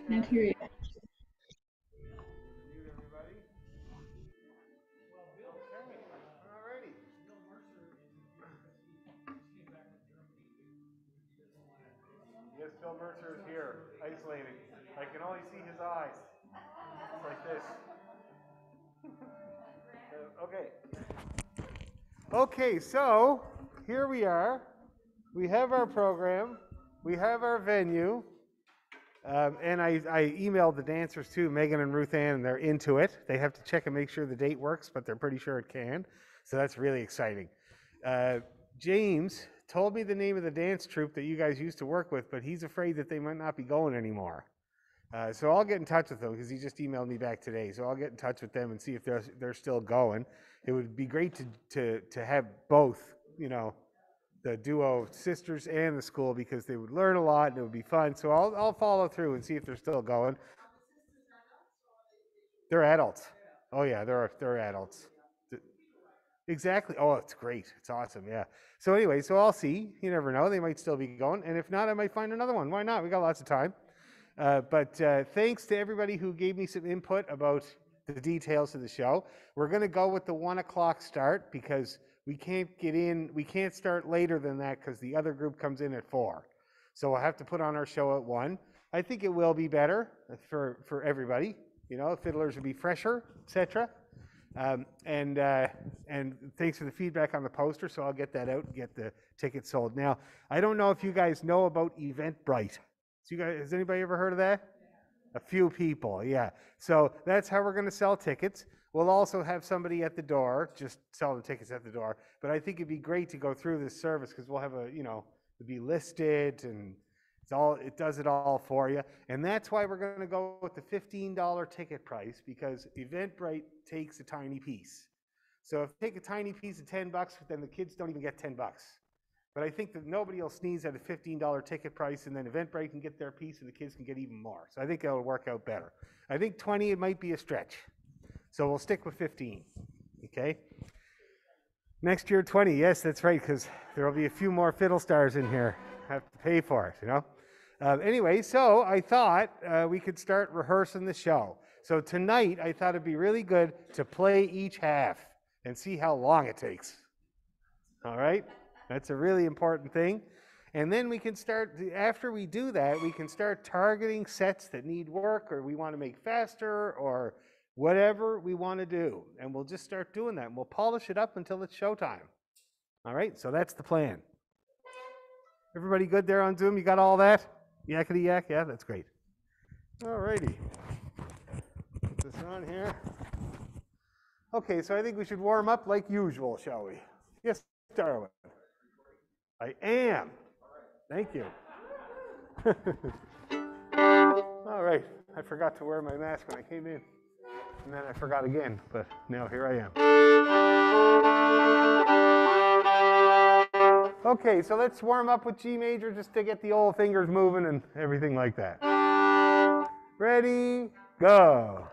Can't hear you. Yes, Phil Mercer is here, isolating. I can only see his eyes. It's like this. Okay. Okay, so here we are. We have our program. We have our venue. And I emailed the dancers too, Megan and Ruth Ann, and they're into it. They have to check and make sure the date works, but they're pretty sure it can. So that's really exciting. James told me the name of the dance troupe that you guys used to work with, but he's afraid that they might not be going anymore. So I'll get in touch with them because he just emailed me back today. So I'll get in touch with them and see if they're still going. It would be great to have both, the duo sisters and the school, because they would learn a lot and it would be fun. So I'll follow through and see if they're still going. They're adults. Oh yeah, they're adults. Exactly. Oh, it's great. It's awesome. Yeah. So anyway, so I'll see. You never know. They might still be going, and if not, I might find another one. Why not? We got lots of time. But thanks to everybody who gave me some input about the details of the show. We're going to go with the 1 o'clock start because we can't get in. We can't start later than that because the other group comes in at 4. So we'll have to put on our show at 1. I think it will be better for everybody. Fiddlers will be fresher, etc. And thanks for the feedback on the poster. So I'll get that out and get the tickets sold. Now, I don't know if you guys know about Eventbrite. Has anybody ever heard of that? A few people, yeah. So that's how we're going to sell tickets. We'll also have somebody at the door, just sell the tickets at the door. But I think it'd be great to go through this service because we'll have it'll be listed and it does it all for you. And that's why we're going to go with the $15 ticket price, because Eventbrite takes a tiny piece. So if you take a tiny piece of $10, then the kids don't even get $10. But I think that nobody will sneeze at a $15 ticket price, and then Eventbrite can get their piece, and the kids can get even more. So I think it'll work out better. I think 20, it might be a stretch. So we'll stick with 15, okay? Next year, 20, yes, that's right, because there will be a few more fiddle stars in here. Have to pay for it, Anyway, so I thought we could start rehearsing the show. So tonight, I thought it'd be really good to play each half and see how long it takes. All right? That's a really important thing. And then we can start, after we do that, we can start targeting sets that need work, or we want to make faster, or whatever we want to do. And we'll just start doing that. And we'll polish it up until it's showtime. All right? So that's the plan. Everybody good there on Zoom? You got all that? Yakety yak? Yeah, that's great. All righty. Put this on here. Okay, so I think we should warm up like usual, shall we? Yes, Darwin. I am. Thank you. All right. I forgot to wear my mask when I came in. And then I forgot again, but now here I am. Okay, so let's warm up with G major just to get the old fingers moving and everything like that. Ready, go.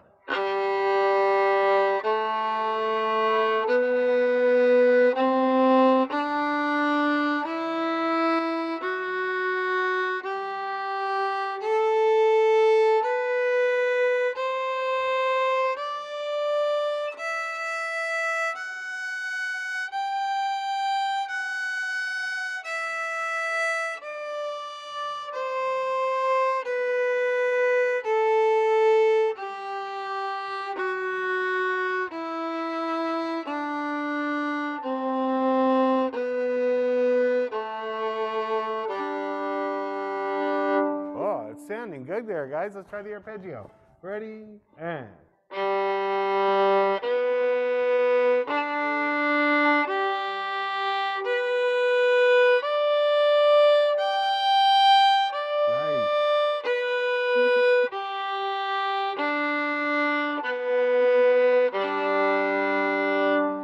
Sounding good there, guys. Let's try the arpeggio. Ready, and. Nice.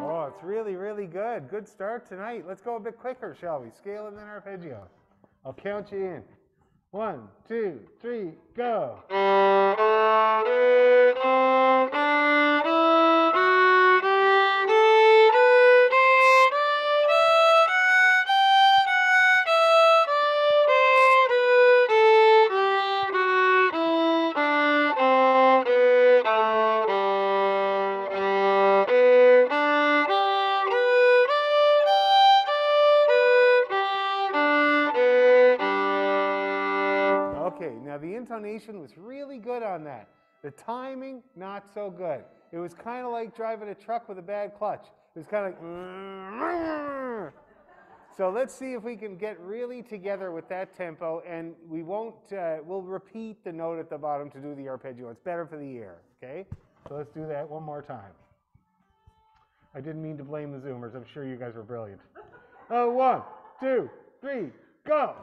Oh, it's really, really good. Good start tonight. Let's go a bit quicker, shall we? Scale and then arpeggio. I'll count you in. 1, 2, 3, go. coordination was really good on that. The timing, not so good. It was kind of like driving a truck with a bad clutch. It was kind of like, so let's see if we can get really together with that tempo, and we won't, we'll repeat the note at the bottom to do the arpeggio. It's better for the ear, okay? So let's do that one more time. I didn't mean to blame the Zoomers. I'm sure you guys were brilliant. Oh, 1, 2, 3, go!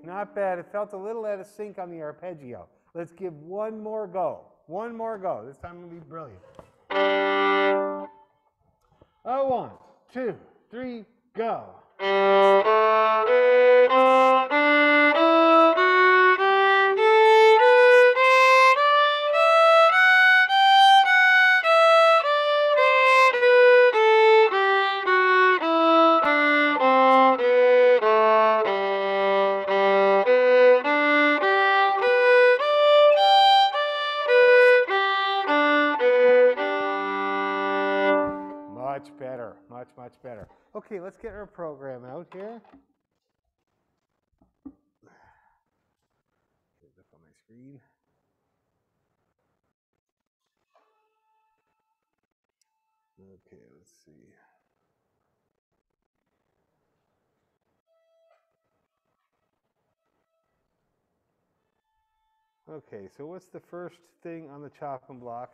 Not bad. It felt a little out of sync on the arpeggio. Let's give one more go. One more go. This time it'll be brilliant. Oh, 1, 2, 3, go. Much better, much better. Okay, let's get our program out here. Get it up on my screen. Okay, let's see. Okay, so what's the first thing on the chopping block?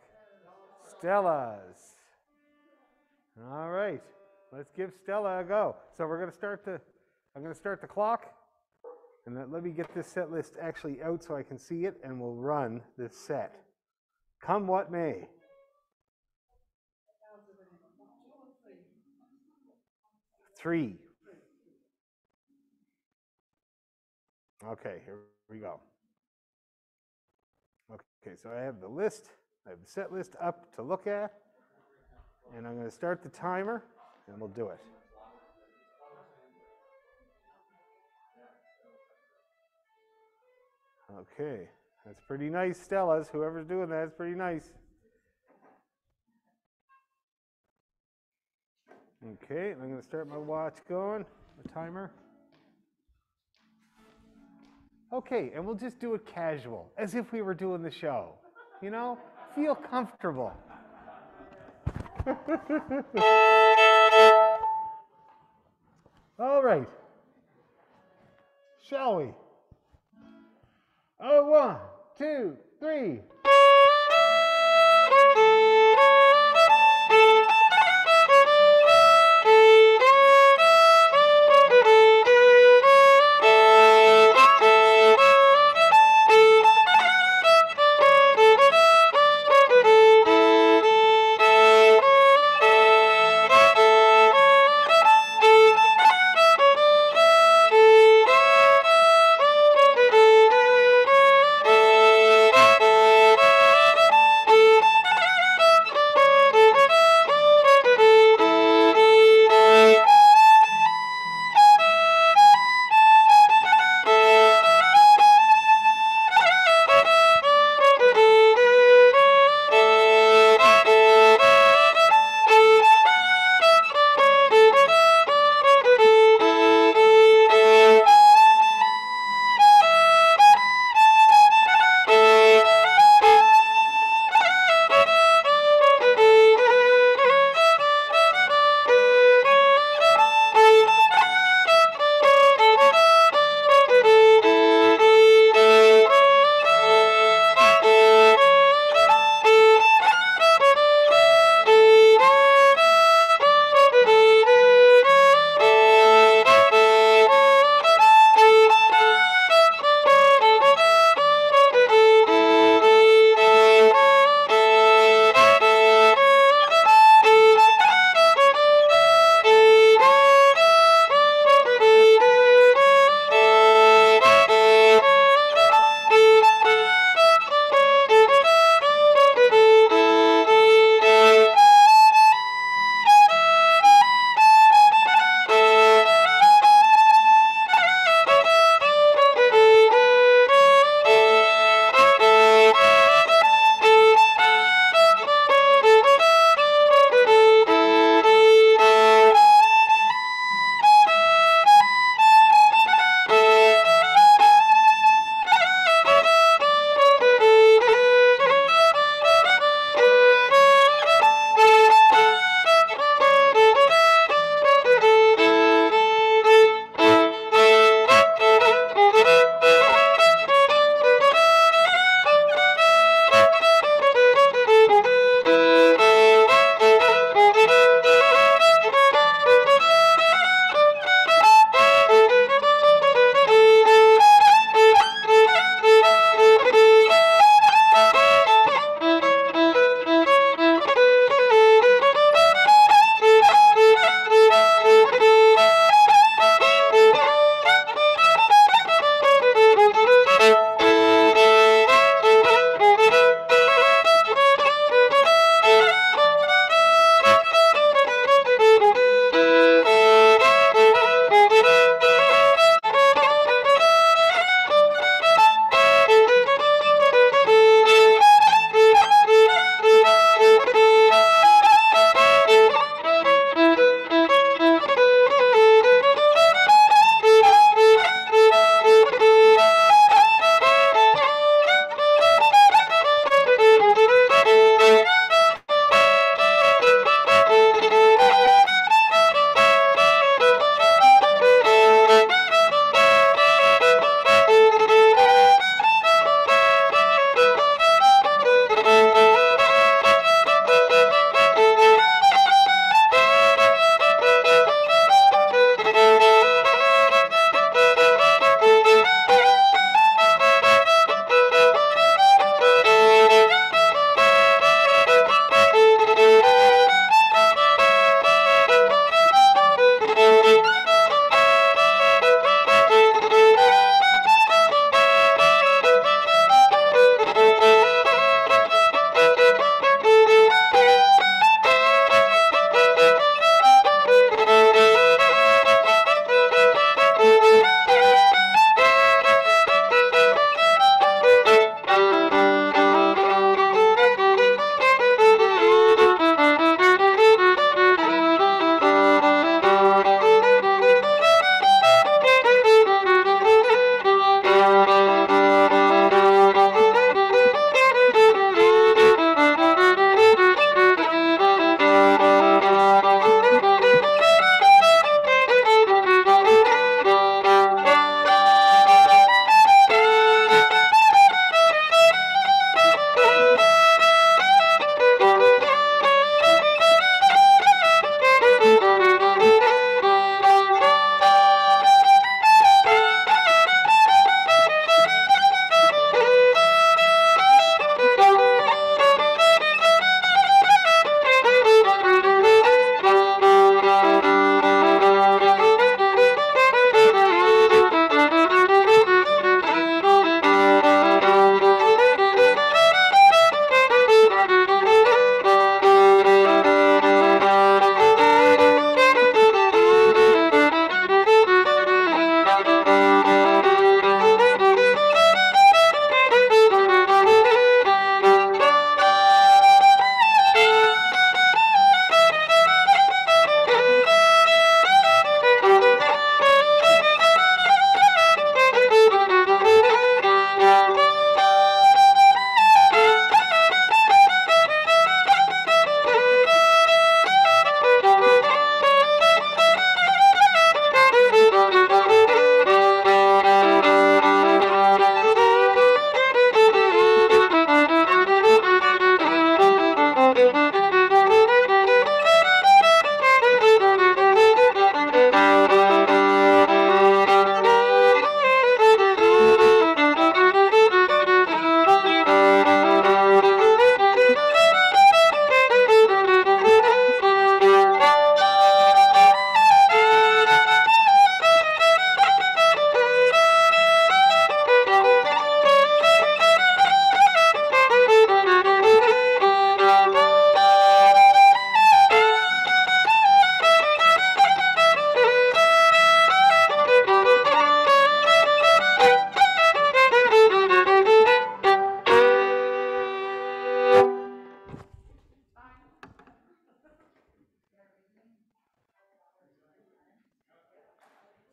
Stellas. All right, let's give Stella a go. So we're going to start I'm going to start the clock, and then let me get this set list actually out so I can see it, and we'll run this set. Come what may. Three. Okay, here we go. Okay, so I have the list, I have the set list up to look at, and I'm going to start the timer, and we'll do it. Okay, that's pretty nice, Stellas. Whoever's doing that is pretty nice. Okay, I'm going to start my watch going, the timer. Okay, and we'll just do it casual, as if we were doing the show. You know, feel comfortable. All right. Shall we? Oh, 1, 2, 3.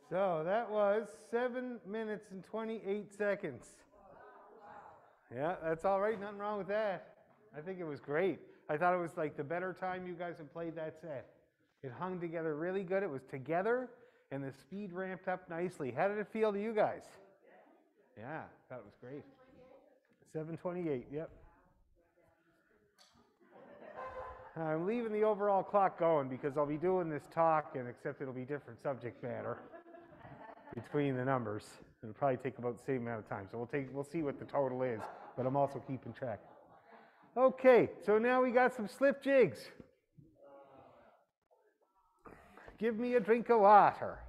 So that was 7 minutes and 28 seconds. Yeah, that's all right. Nothing wrong with that. I think it was great. I thought it was like the better time you guys have played that set. It hung together really good. It was together, and the speed ramped up nicely. How did it feel to you guys? Yeah, that was great. 7:28, yep. I'm leaving the overall clock going because I'll be doing this talk, and except it'll be different subject matter between the numbers. It'll probably take about the same amount of time. So we'll see what the total is, but I'm also keeping track. Okay, so now we got some slip jigs. Give me a drink of water.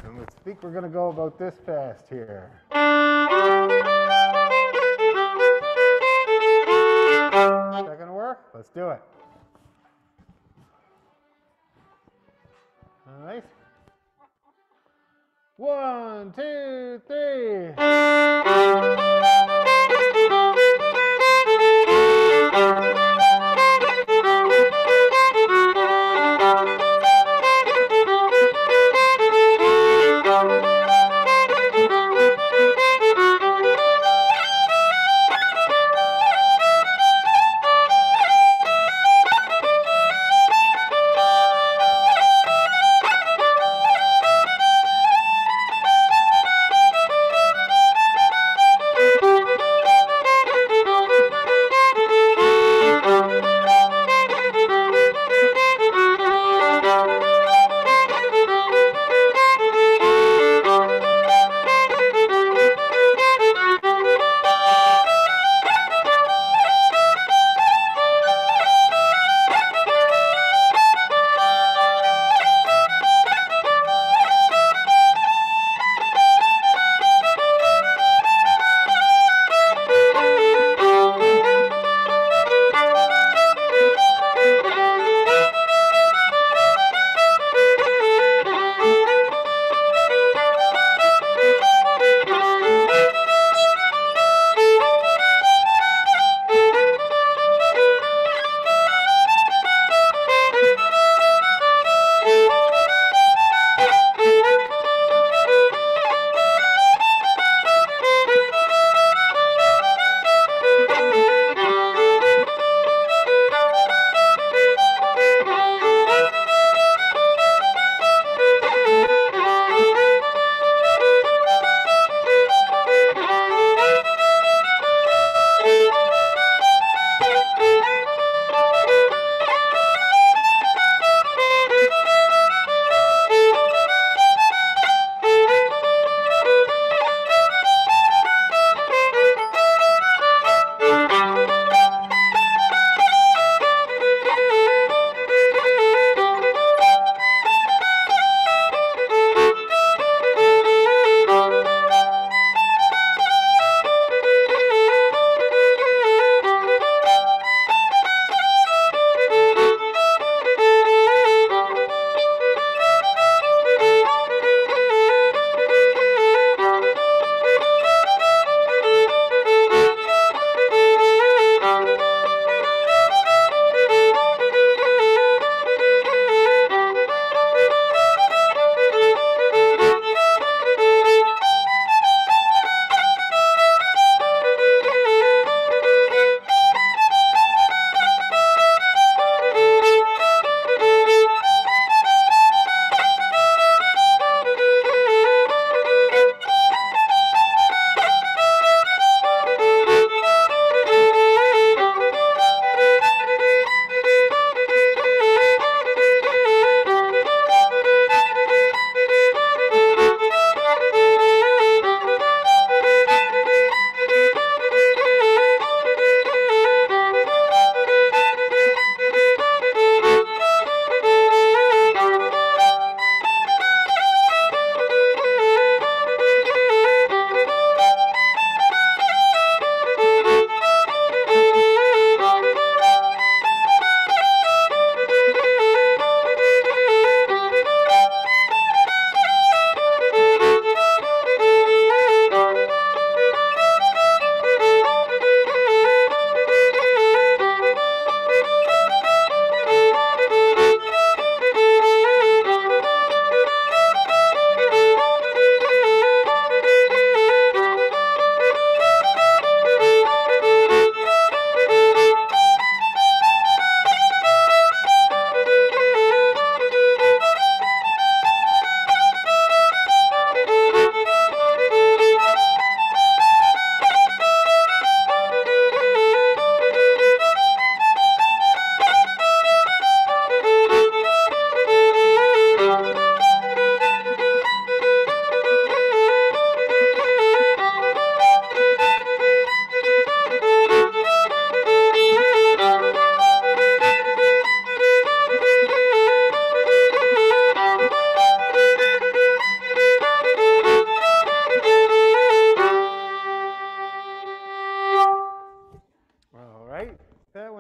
And I think we're going to go about this fast here. Is that going to work? Let's do it. All right. 1, 2, 3.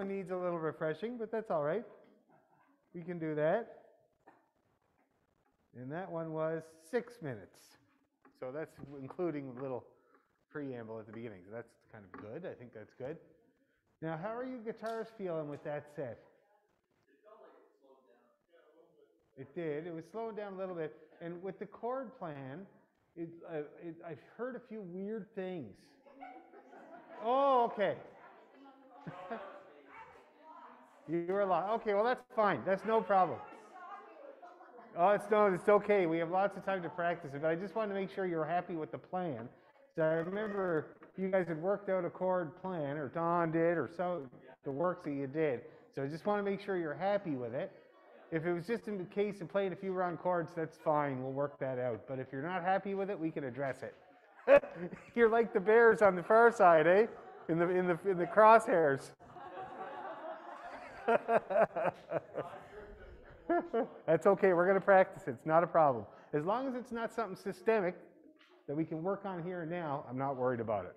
one needs a little refreshing, but that's all right. We can do that. And that one was 6 minutes. So that's including a little preamble at the beginning. So that's kind of good. I think that's good. Now, how are you guitars feeling with that set? It felt like it slowed down. It did. It was slowing down a little bit. And with the chord plan, I've heard a few weird things. Oh, okay. You were lost. Okay, well, that's fine. That's no problem. Oh, it's okay. We have lots of time to practice it, but I just wanted to make sure you're happy with the plan. So I remember you guys had worked out a chord plan, or Don did, or so the works that you did. So I just want to make sure you're happy with it. If it was just in the case of playing a few round chords, that's fine. We'll work that out. But if you're not happy with it, we can address it. You're like the bears on the far side, eh? In the crosshairs. That's okay. We're going to practice it. It's not a problem. As long as it's not something systemic that we can work on here and now, I'm not worried about it.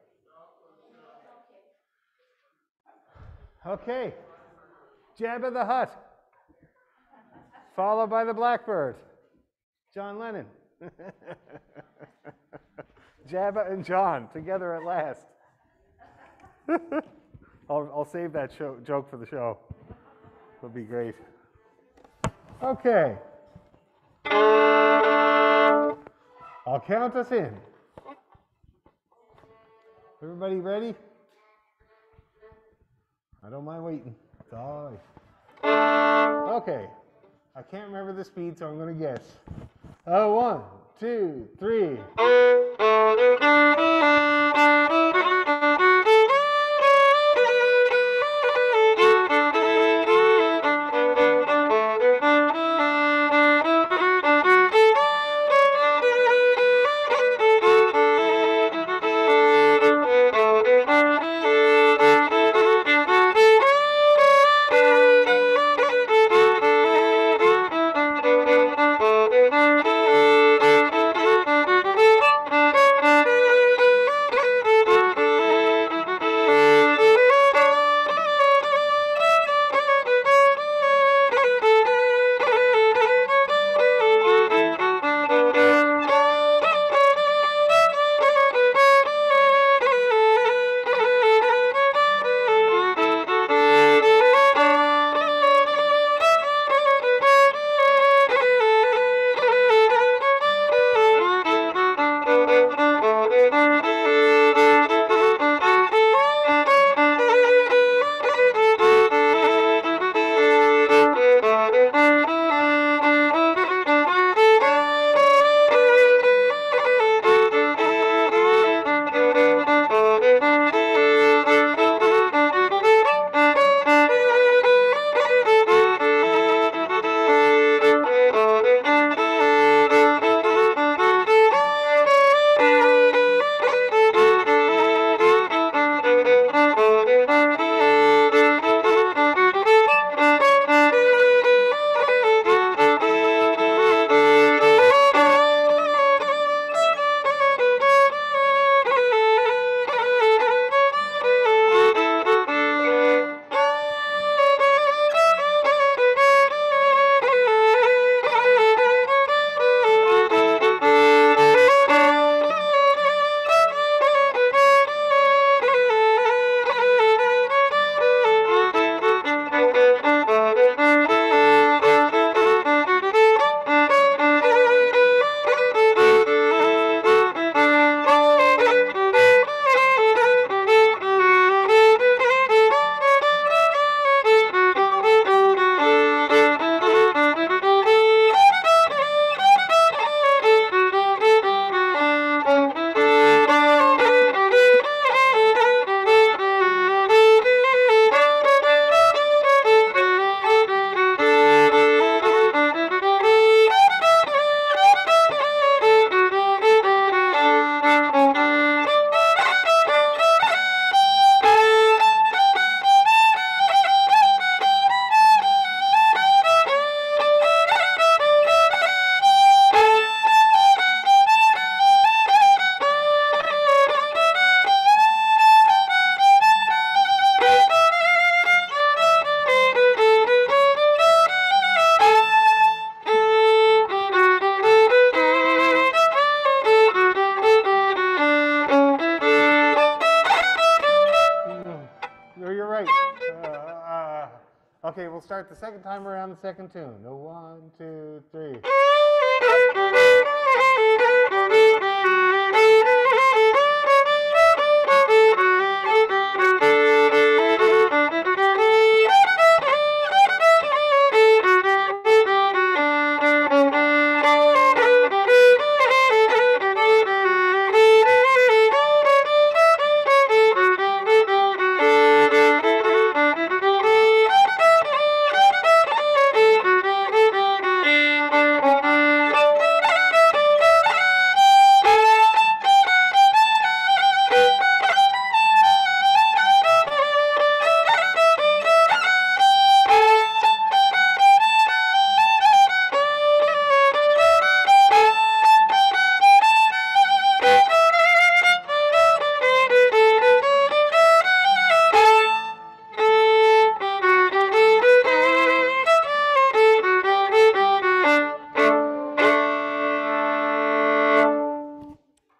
Okay. Jabba the Hutt. Followed by the Blackbird. John Lennon. Jabba and John together at last. I'll save that joke for the show. It'll be great. Okay. I'll count us in. Everybody ready? I don't mind waiting. It's all right. Okay. I can't remember the speed, so I'm going to guess. 1, 2, 3. Okay, we'll start the second time around the second tune. The 1, 2, 3.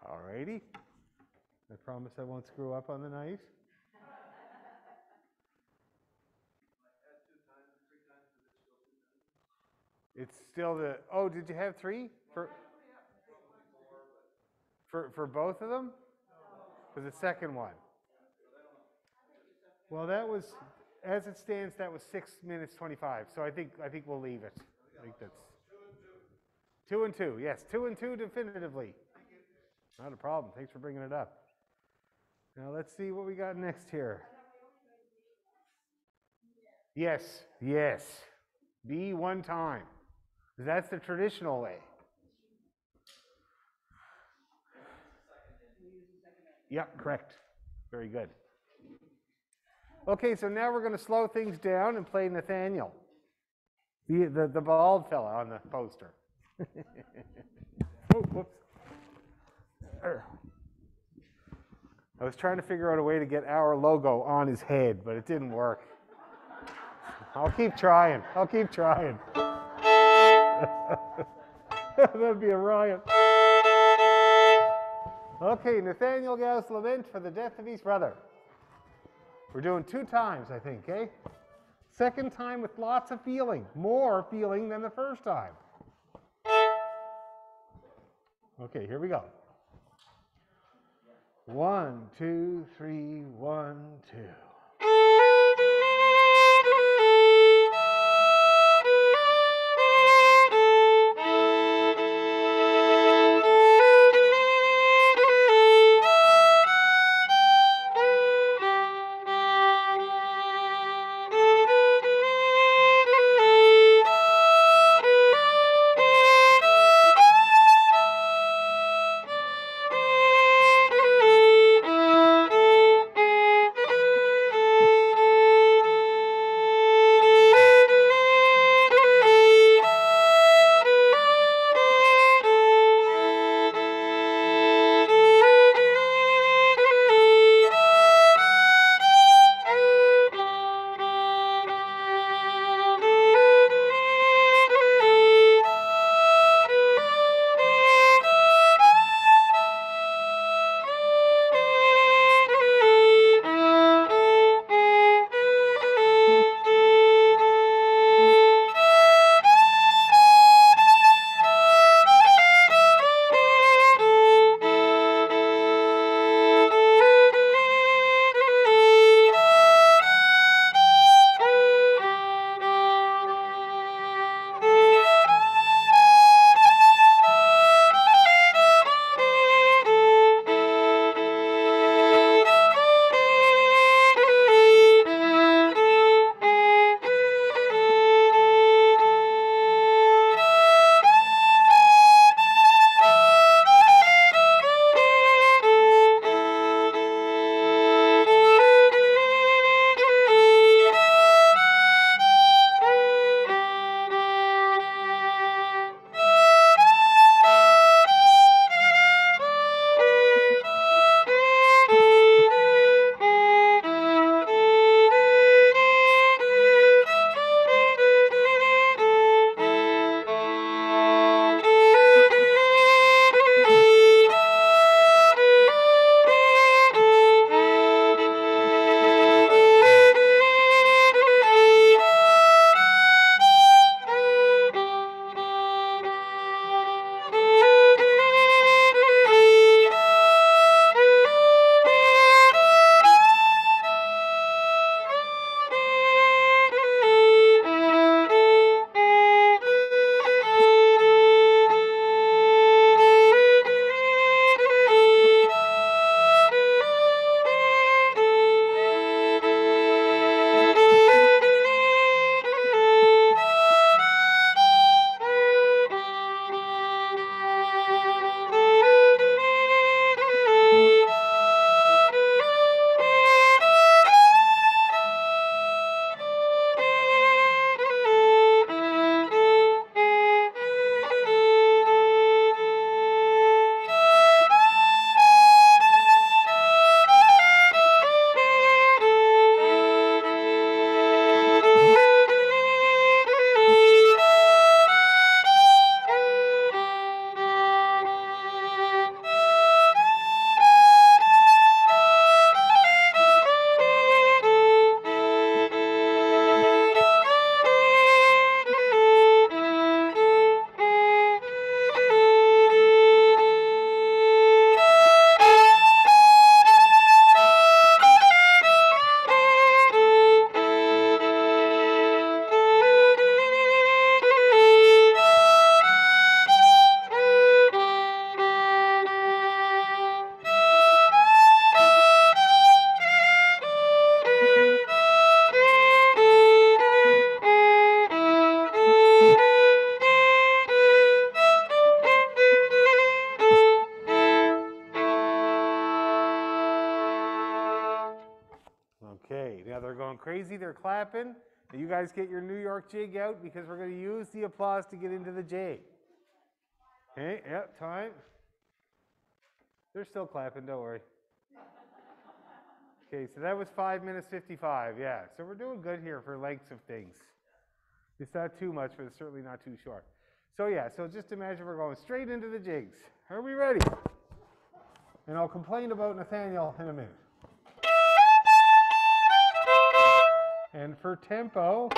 Alrighty. I promise I won't screw up on the night. It's still the, oh, did you have 3? For both of them? For the second one? Well, that was, as it stands, that was 6 minutes 25. So I think we'll leave it. I think that's 2 and 2. Yes, 2 and 2 definitively. Not a problem. Thanks for bringing it up. Now let's see what we got next here. Yes, yes. B one time. That's the traditional way. Yep, correct. Very good. Okay, so now we're going to slow things down and play Nathaniel, the bald fella on the poster. Oh, whoops. I was trying to figure out a way to get our logo on his head, but it didn't work. I'll keep trying. I'll keep trying. That'd be a riot. Okay, Nathaniel Gauss' Lament for the Death of his Brother. We're doing 2 times, I think, eh? Second time with lots of feeling. More feeling than the first time. Okay, here we go. 1, 2, 3, 1, 2. clapping. And you guys get your New York jig out because we're going to use the applause to get into the J. Okay, yep, time. They're still clapping, don't worry. Okay, so that was 5 minutes 55, yeah. So we're doing good here for lengths of things. It's not too much, but it's certainly not too short. So yeah, so just imagine we're going straight into the jigs. Are we ready? And I'll complain about Nathaniel in a minute. And for tempo,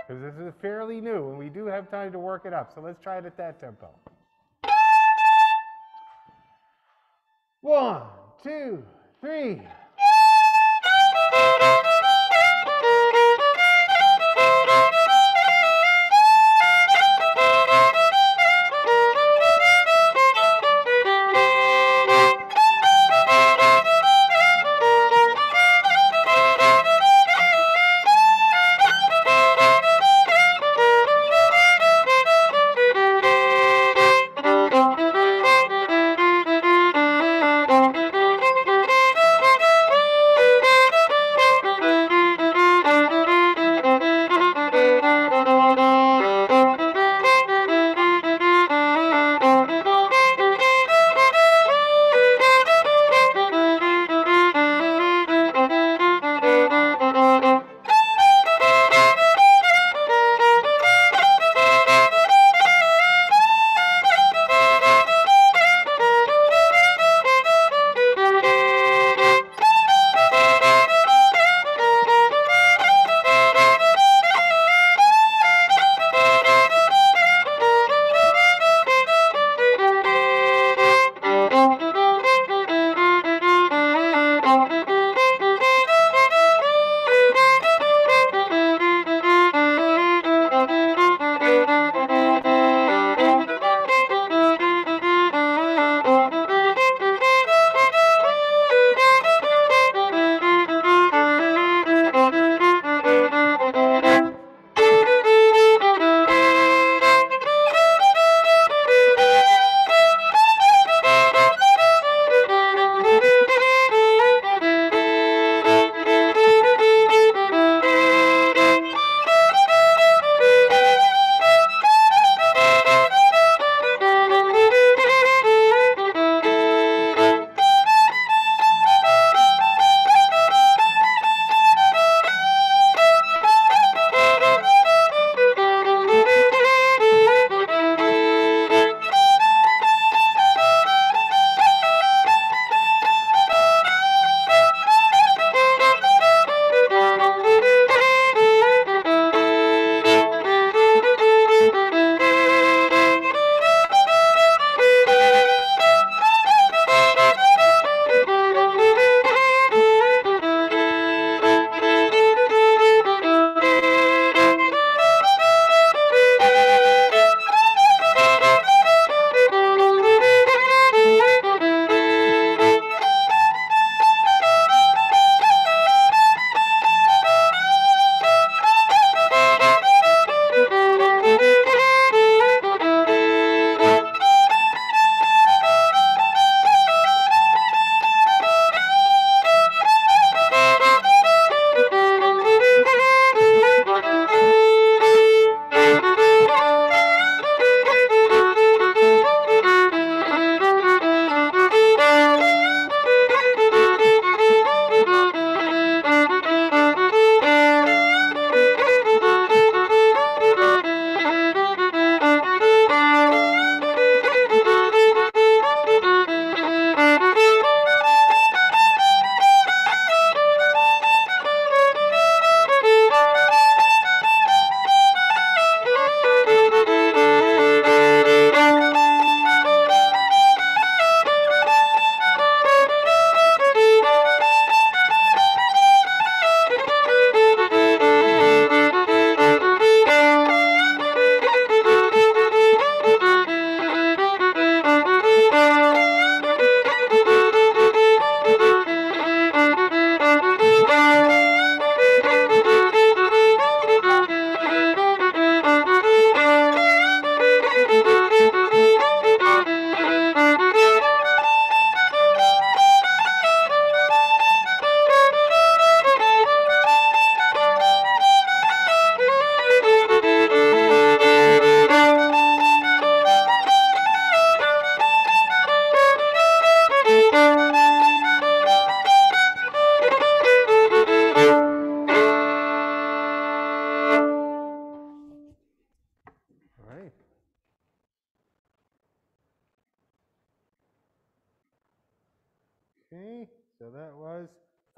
because this is fairly new and we do have time to work it up, so let's try it at that tempo. 1, 2, 3.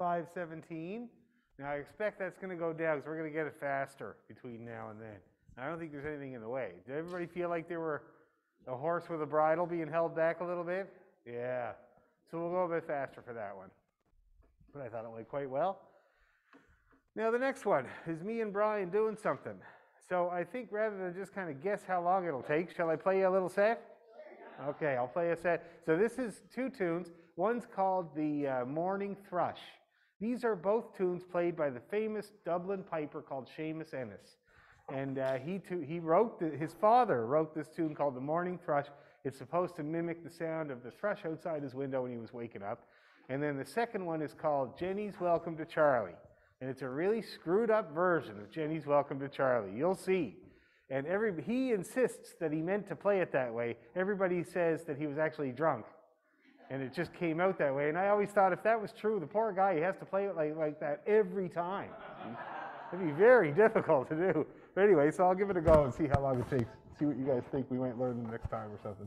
5:17. Now I expect that's going to go down because we're going to get it faster between now and then. I don't think there's anything in the way. Did everybody feel like there were a horse with a bridle being held back a little bit? Yeah. So we'll go a bit faster for that one. But I thought it went quite well. Now the next one is me and Brian doing something. So I think rather than just kind of guess how long it'll take, shall I play you a little set? Okay, I'll play a set. So this is two tunes. One's called the Morning Thrush. These are both tunes played by the famous Dublin piper called Seamus Ennis. And his father wrote this tune called the Morning Thrush. It's supposed to mimic the sound of the thrush outside his window when he was waking up. And then the second one is called Jenny's Welcome to Charlie. And it's a really screwed up version of Jenny's Welcome to Charlie. You'll see. And he insists that he meant to play it that way. Everybody says that he was actually drunk. And it just came out that way. And I always thought if that was true, the poor guy, he has to play it like that every time. It'd be very difficult to do. But anyway, so I'll give it a go and see how long it takes. See what you guys think we might learn the next time or something.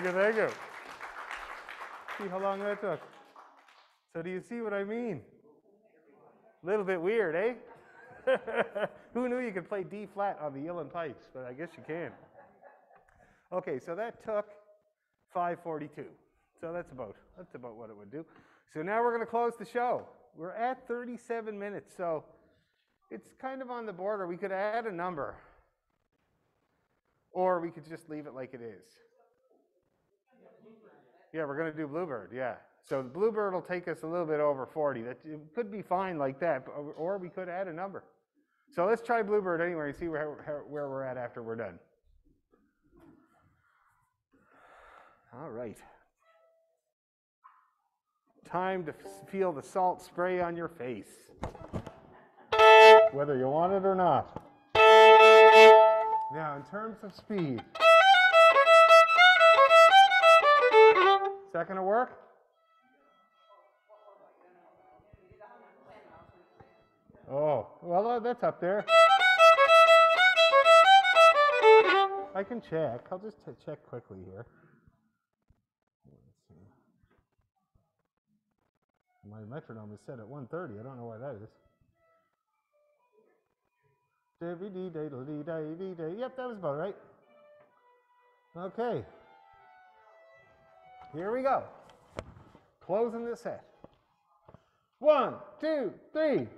you, thank you. See how long that took. So do you see what I mean? A little bit weird, eh? Who knew you could play D flat on the uilleann pipes? But I guess you can. Okay, so that took 5:42. So that's about what it would do. So now we're going to close the show. We're at 37 minutes, so it's kind of on the border. We could add a number, or we could just leave it like it is. Yeah, we're going to do Bluebird, yeah. So the Bluebird will take us a little bit over 40. That it could be fine like that, or we could add a number. So let's try Bluebird anyway and see where we're at after we're done. All right. Time to feel the salt spray on your face, whether you want it or not. Now, in terms of speed, is that going to work? Oh, well, that's up there. I can check. I'll just check quickly here. Let's see. My metronome is set at 130. I don't know why that is. Yep, that was about right. Okay. Here we go. Closing this set. 1, 2, 3.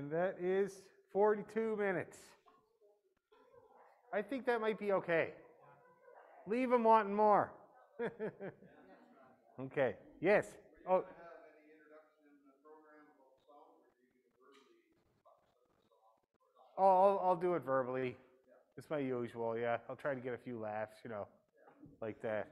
And that is 42 minutes. I think that might be okay. Leave them wanting more. Okay. Yes. Oh. Oh, I'll do it verbally. It's my usual, yeah. I'll try to get a few laughs, like that.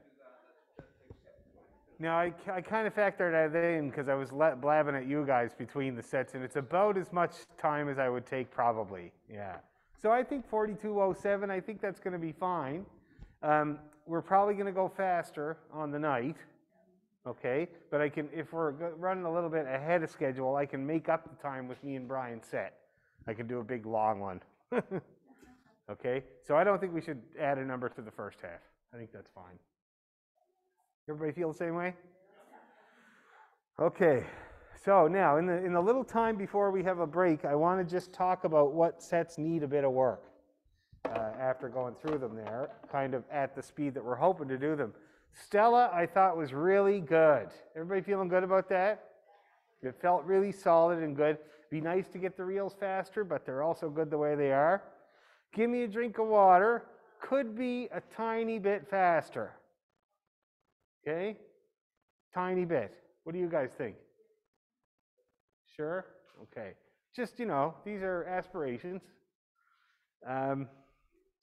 Now, I kind of factored that in because I was blabbing at you guys between the sets, and it's about as much time as I would take probably, yeah. So I think 42:07, I think that's going to be fine. We're probably going to go faster on the night, okay? But if we're running a little bit ahead of schedule, I can make up the time with me and Brian's set. I can do a big long one. Okay, so I don't think we should add a number to the first half. I think that's fine. Everybody feel the same way? Okay, so now in the little time before we have a break, I want to just talk about what sets need a bit of work after going through them there, kind of at the speed that we're hoping to do them. Stella, I thought was really good. Everybody feeling good about that? It felt really solid and good. Be nice to get the reels faster, but they're also good the way they are. Give me a drink of water. Could be a tiny bit faster. Okay? Tiny bit. What do you guys think? Sure? Okay. Just, these are aspirations. I was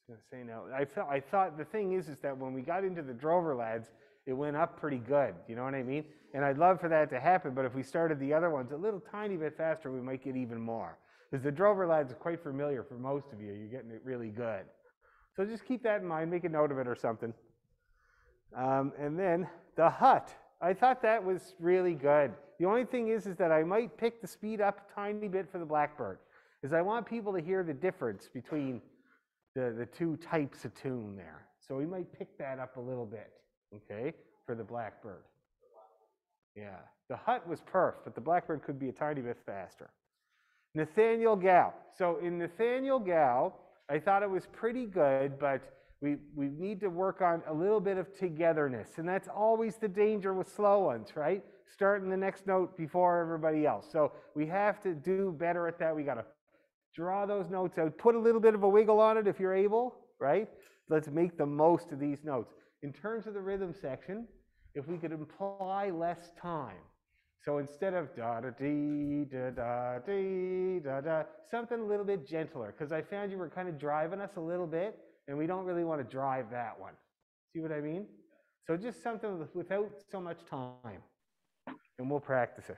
going to say now, I thought the thing is that when we got into the Drover lads, it went up pretty good. You know what I mean? And I'd love for that to happen, but if we started the other ones a little tiny bit faster, we might get even more. Because the Drover lads are quite familiar for most of you. You're getting it really good. So just keep that in mind. Make a note of it or something. And then the hut. I thought that was really good. The only thing is that I might pick the speed up a tiny bit for the Blackbird. Because I want people to hear the difference between the two types of tune there. So we might pick that up a little bit, okay, for the Blackbird. Yeah. The hut was perf, but the Blackbird could be a tiny bit faster. Nathaniel Gow. So in Nathaniel Gow, I thought it was pretty good, but we need to work on a little bit of togetherness. And that's always the danger with slow ones, right? Starting the next note before everybody else. So we have to do better at that. We got to draw those notes out. Put a little bit of a wiggle on it if you're able, right? Let's make the most of these notes. In terms of the rhythm section, if we could imply less time. So instead of da-da-dee, da-da-dee, da-da, something a little bit gentler, because I found you were kind of driving us a little bit, and we don't really want to drive that one. See what I mean? So just something without so much time, and we'll practice it.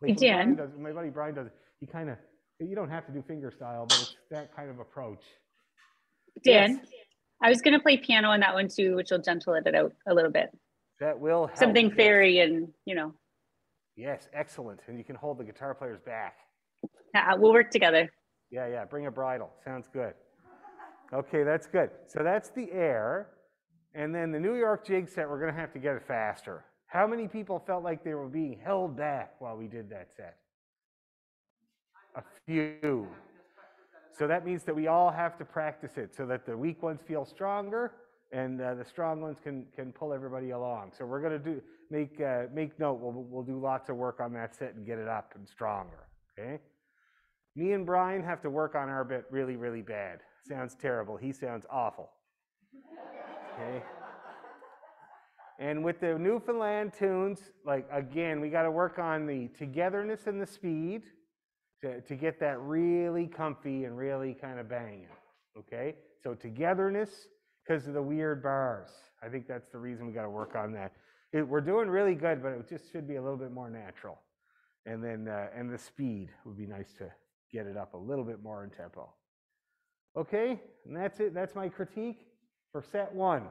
Like Dan, my buddy Brian does, he kind of, you don't have to do finger style, but it's that kind of approach. Dan, yes. I was going to play piano on that one too, which will gentle it out a little bit. That will help. Something fairy and, Yes, excellent. And you can hold the guitar players back. We'll work together. Yeah, bring a bridle. Sounds good. Okay, that's good. So that's the air. And then the New York jig set, we're going to have to get it faster. How many people felt like they were being held back while we did that set? A few. So that means that we all have to practice it so that the weak ones feel stronger and the strong ones can pull everybody along. So we're going to make note. We'll do lots of work on that set and get it up and stronger. Okay. Me and Brian have to work on our bit really, really bad. Sounds terrible. He sounds awful. Okay. And with the Newfoundland tunes, like again, we got to work on the togetherness and the speed to get that really comfy and really kind of banging. Okay. So togetherness because of the weird bars. I think that's the reason we got to work on that. We're doing really good, but it just should be a little bit more natural. And then and the speed would be nice to get it up a little bit more in tempo. Okay, and that's it. That's my critique for set one.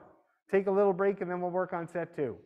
Take a little break and then we'll work on set two.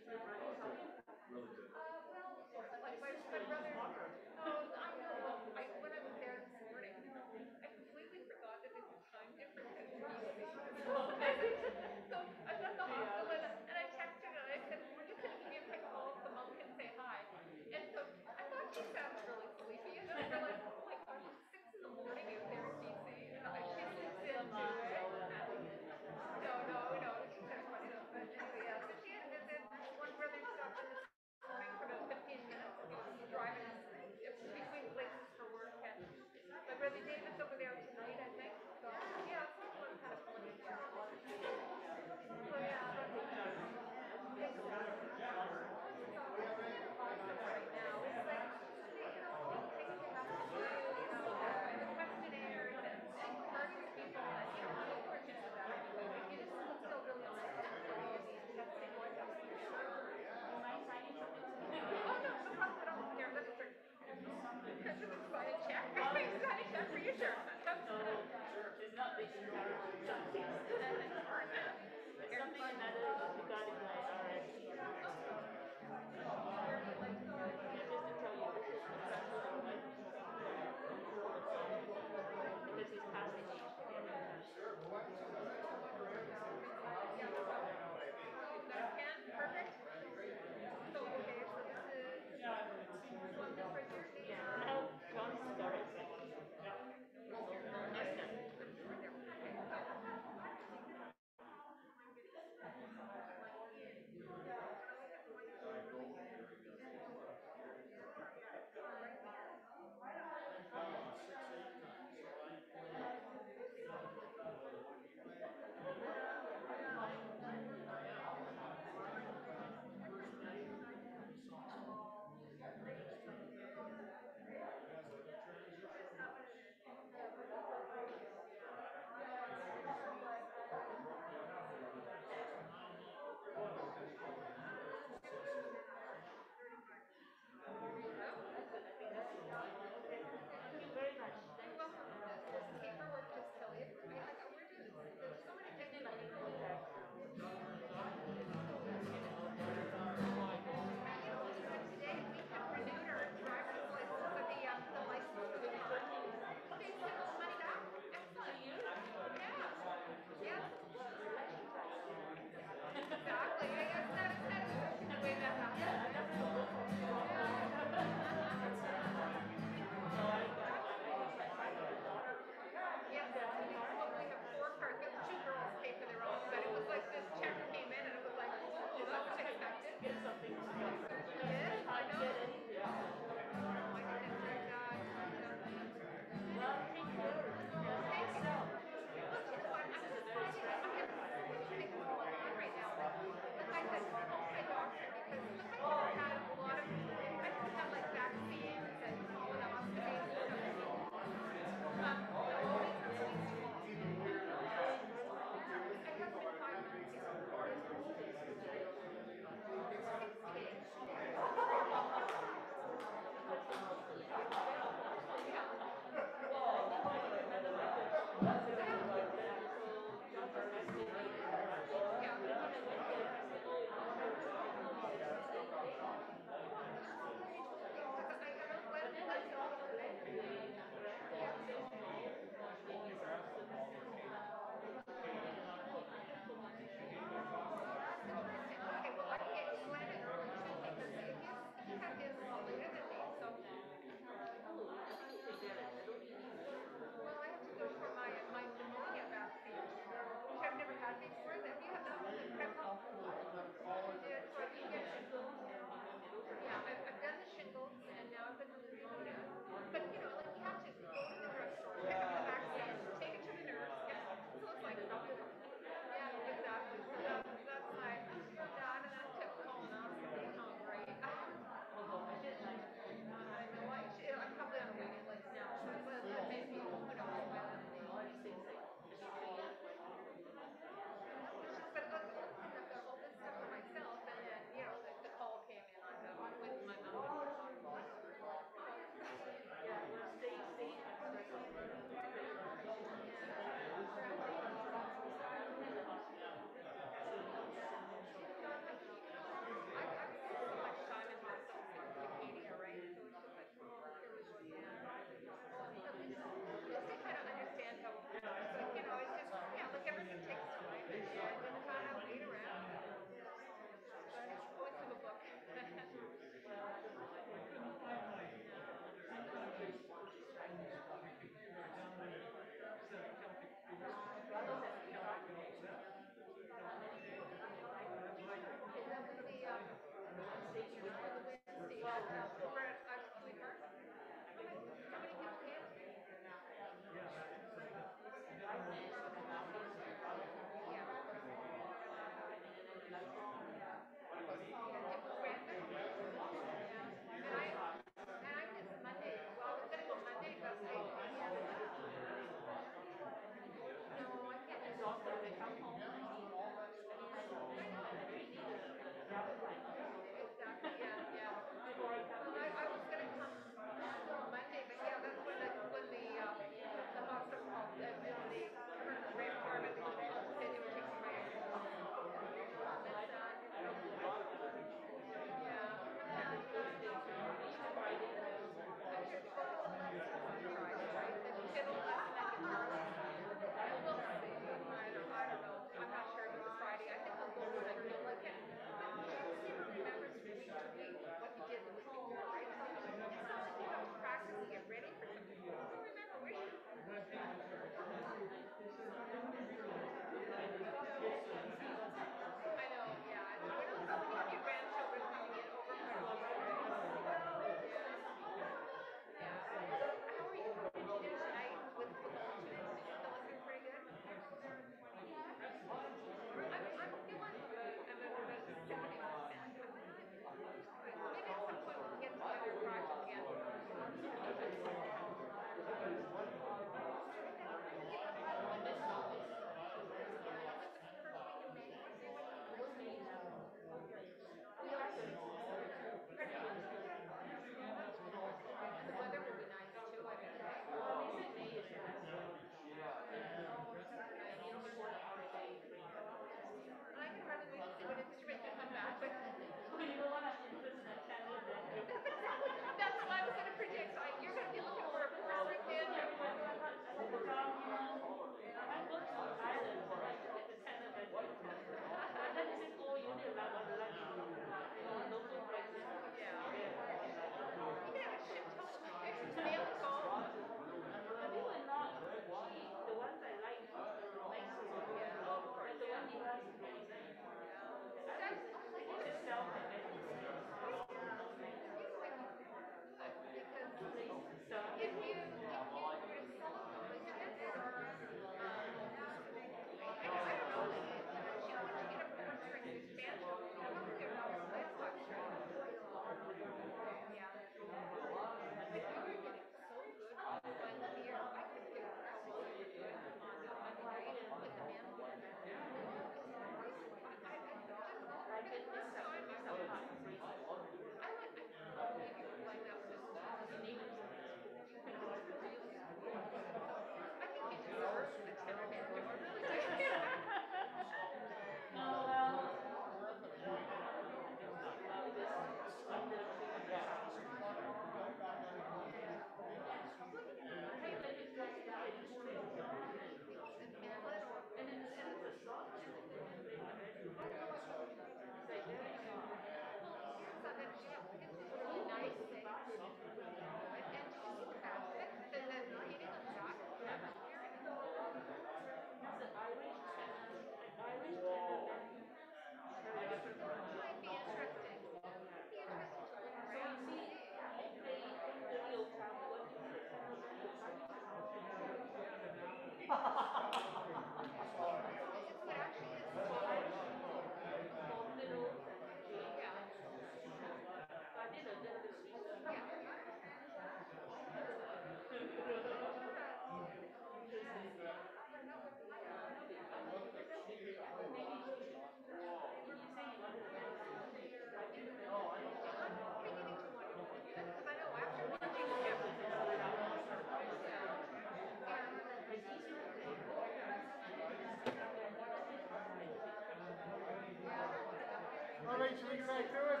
great. Should we get back to it?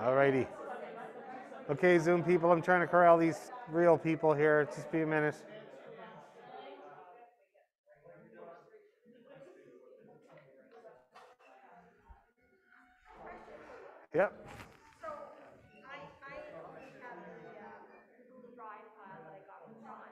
Alrighty. Okay, Zoom people, I'm trying to corral these real people here. Just be a minute. Yep. So I only have the Google Drive file that I got from John.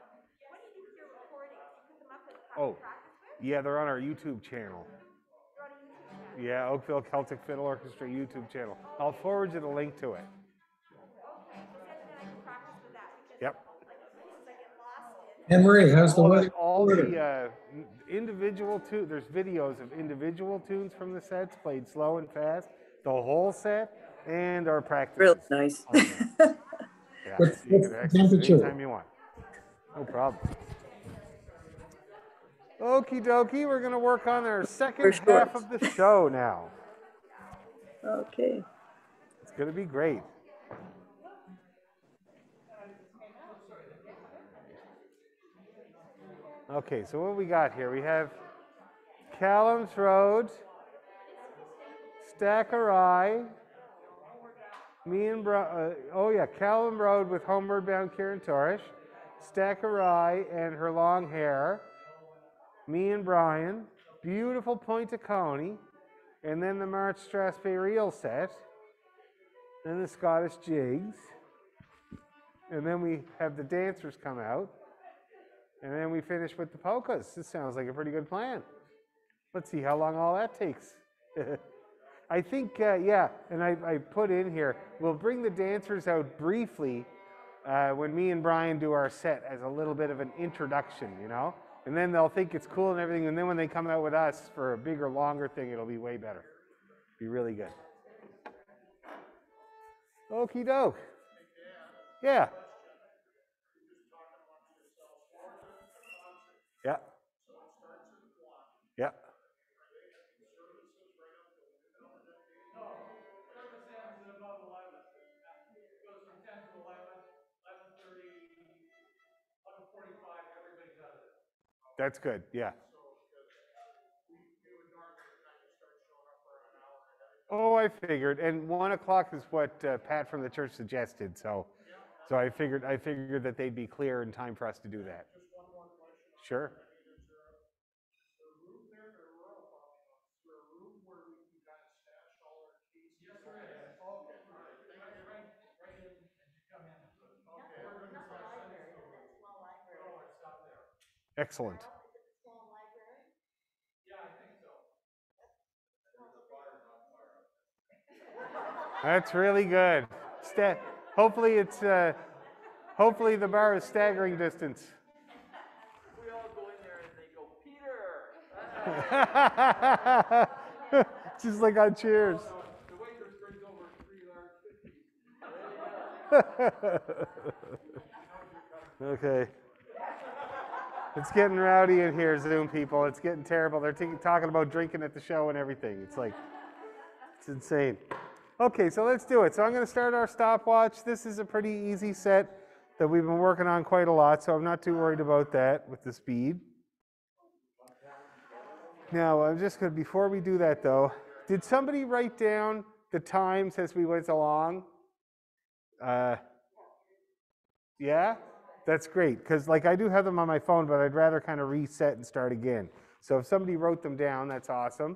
What do you do with your recordings? You put them up as Oh, practice with? yeah, they're on our YouTube channel. They're on a YouTube channel. Yeah, Oakville Celtic Fiddle Orchestra YouTube channel. I'll forward you the link to it. Okay, so then I can practice with that because Yep. like places I get lost in. Anne-Marie, how's the weather? All the individual there's videos of individual tunes from the sets played slow and fast, the whole set, and our practices. Really nice. on there. Yeah, What's so you the can access it temperature? anytime you want. No problem. Okie dokie, we're going to work on our second half of the show now. Okay. It's going to be great. Okay, so what we got here? We have Callum's Road, Stack of Rye, Callum Road with Homeward Bound Kieran Torish, Stack of Rye and Her Long Hair, me and Brian, Beautiful Point of Coney, and then the March Strasbourg Reel set, then the Scottish Jigs, and then we have the dancers come out, and then we finish with the polkas. This sounds like a pretty good plan. Let's see how long all that takes. I think, and I put in here, we'll bring the dancers out briefly when me and Brian do our set as a little bit of an introduction, you know? And then they'll think it's cool and everything, and then when they come out with us for a bigger, longer thing, it'll be way better. Be really good. Okie doke. Yeah. Yeah. Yeah. That's good, yeah. Oh, I figured, and 1 o'clock is what Pat from the church suggested, so I figured that they'd be clear in time for us to do that. Sure. Excellent. That's really good. Hopefully it's hopefully the bar is staggering distance. We all go in there and they go, Peter! Just like on Cheers. The waitress brings over 3 large 50s. Okay. It's getting rowdy in here, Zoom people. It's getting terrible. They're talking about drinking at the show and everything. It's like, it's insane. Okay, so let's do it. So I'm going to start our stopwatch. This is a pretty easy set that we've been working on quite a lot, so I'm not too worried about that with the speed. Now, I'm just going to, before we do that though, did somebody write down the times as we went along? Yeah? That's great, because like I do have them on my phone, but I'd rather kind of reset and start again. So if somebody wrote them down, that's awesome.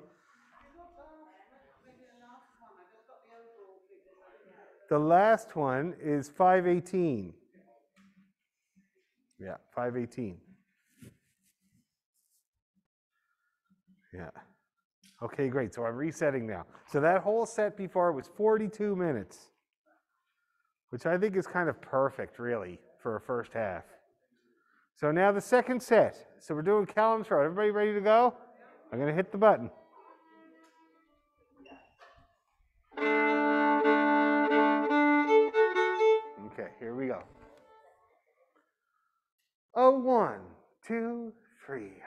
The last one is 5:18. Yeah, 5:18. Yeah. Okay, great. So I'm resetting now. So that whole set before was 42 minutes, which I think is kind of perfect, really, for a first half. So now the second set. So we're doing Callum's Road. Everybody ready to go? I'm going to hit the button. Okay, here we go. Oh, 1, 2, 3.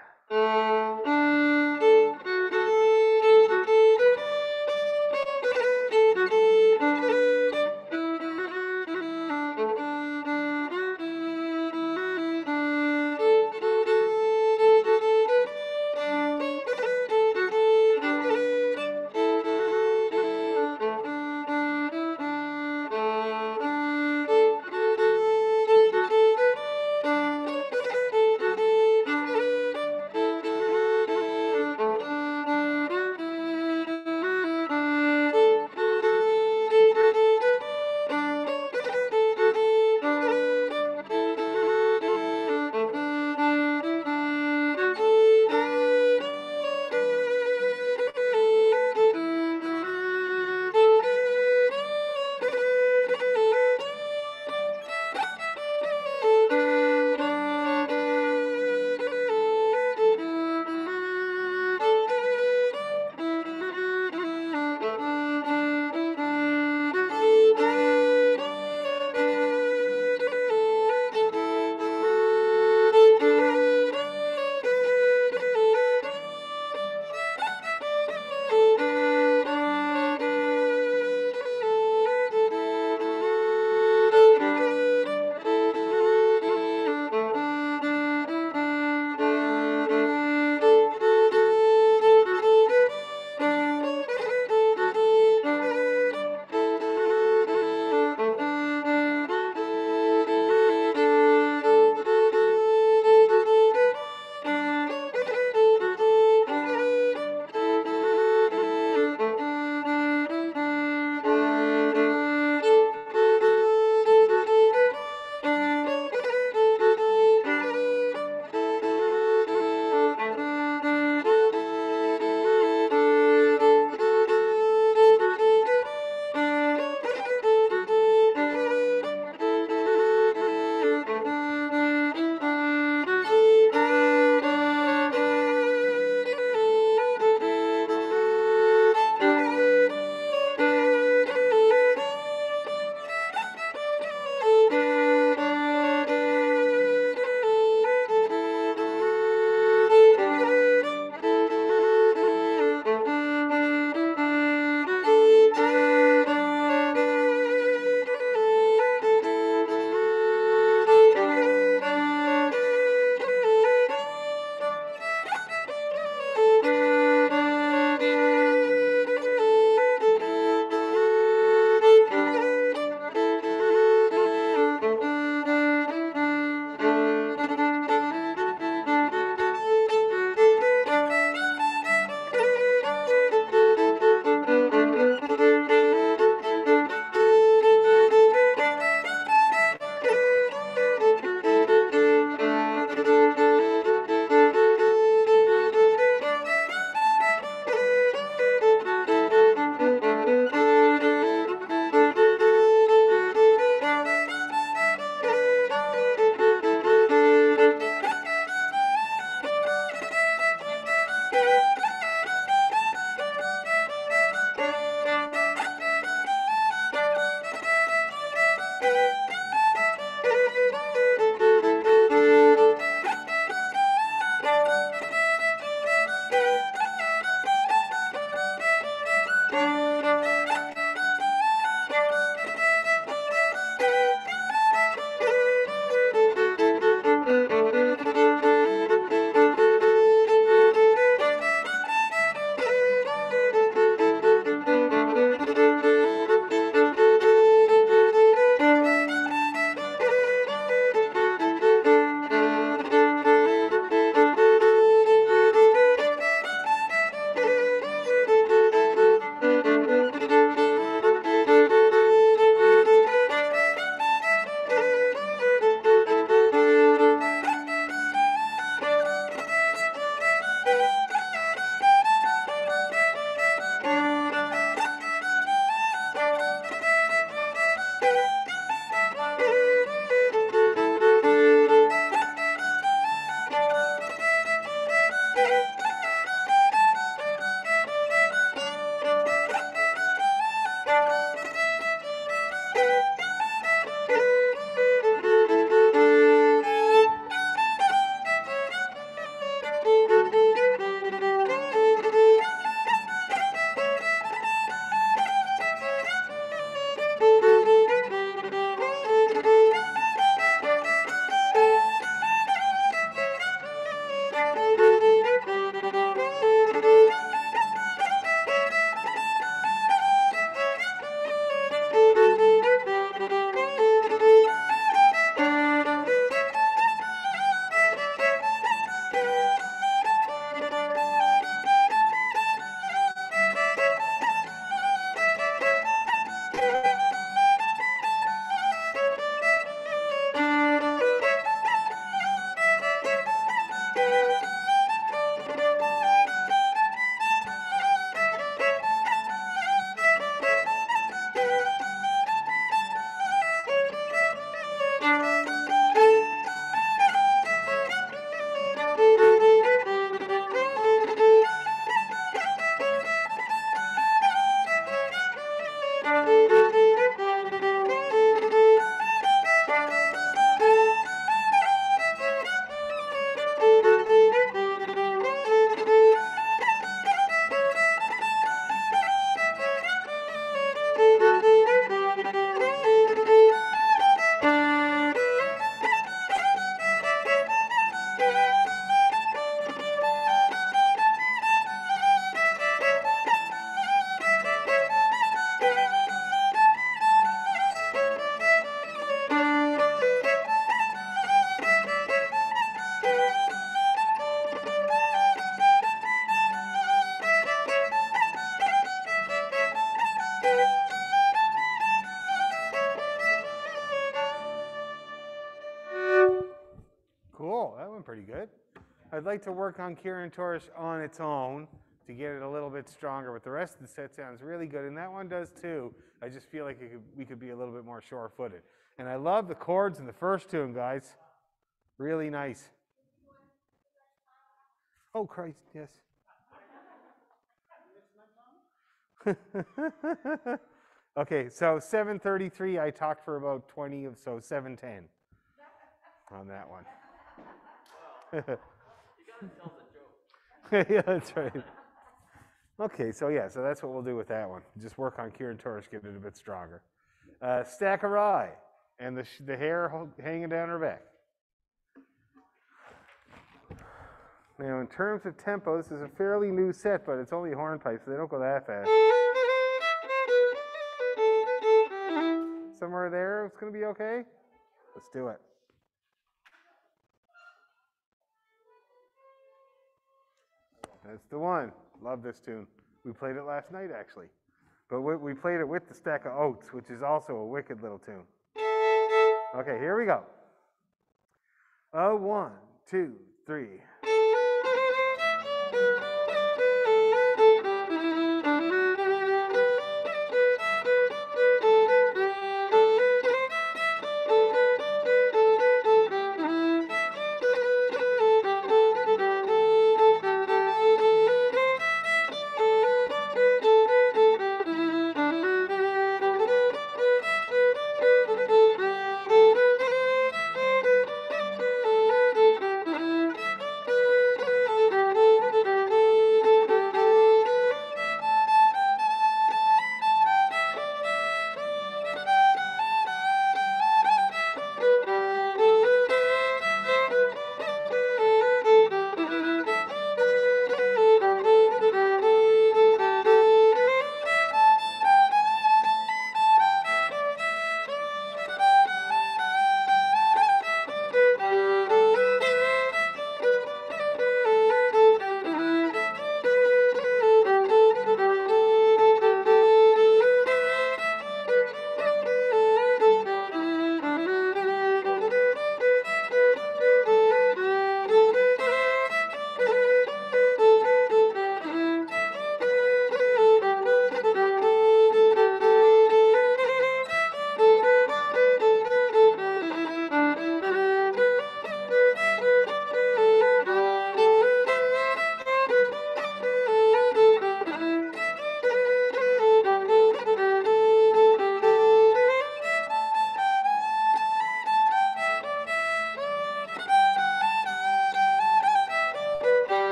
pretty good. I'd like to work on Kieran Torish on its own to get it a little bit stronger, but the rest of the set sounds really good, and that one does too. I just feel like we could be a little bit more sure-footed. And I love the chords in the first tune, guys. Really nice. Oh, Christ, yes. Okay, so 7:33, I talked for about 20 of, so 7:10 on that one. You gotta tell the joke. Yeah, that's right. Okay, so yeah, so that's what we'll do with that one. Just work on Kieran Torish, get it a bit stronger. Stack of Rye, and the hair hanging down her back. Now, in terms of tempo, this is a fairly new set, but it's only hornpipes, so they don't go that fast. Somewhere there, it's going to be okay? Let's do it. That's the one. Love this tune. We played it last night, actually. But we played it with the Stack of Oats, which is also a wicked little tune. Okay, here we go. 1, 2, 3.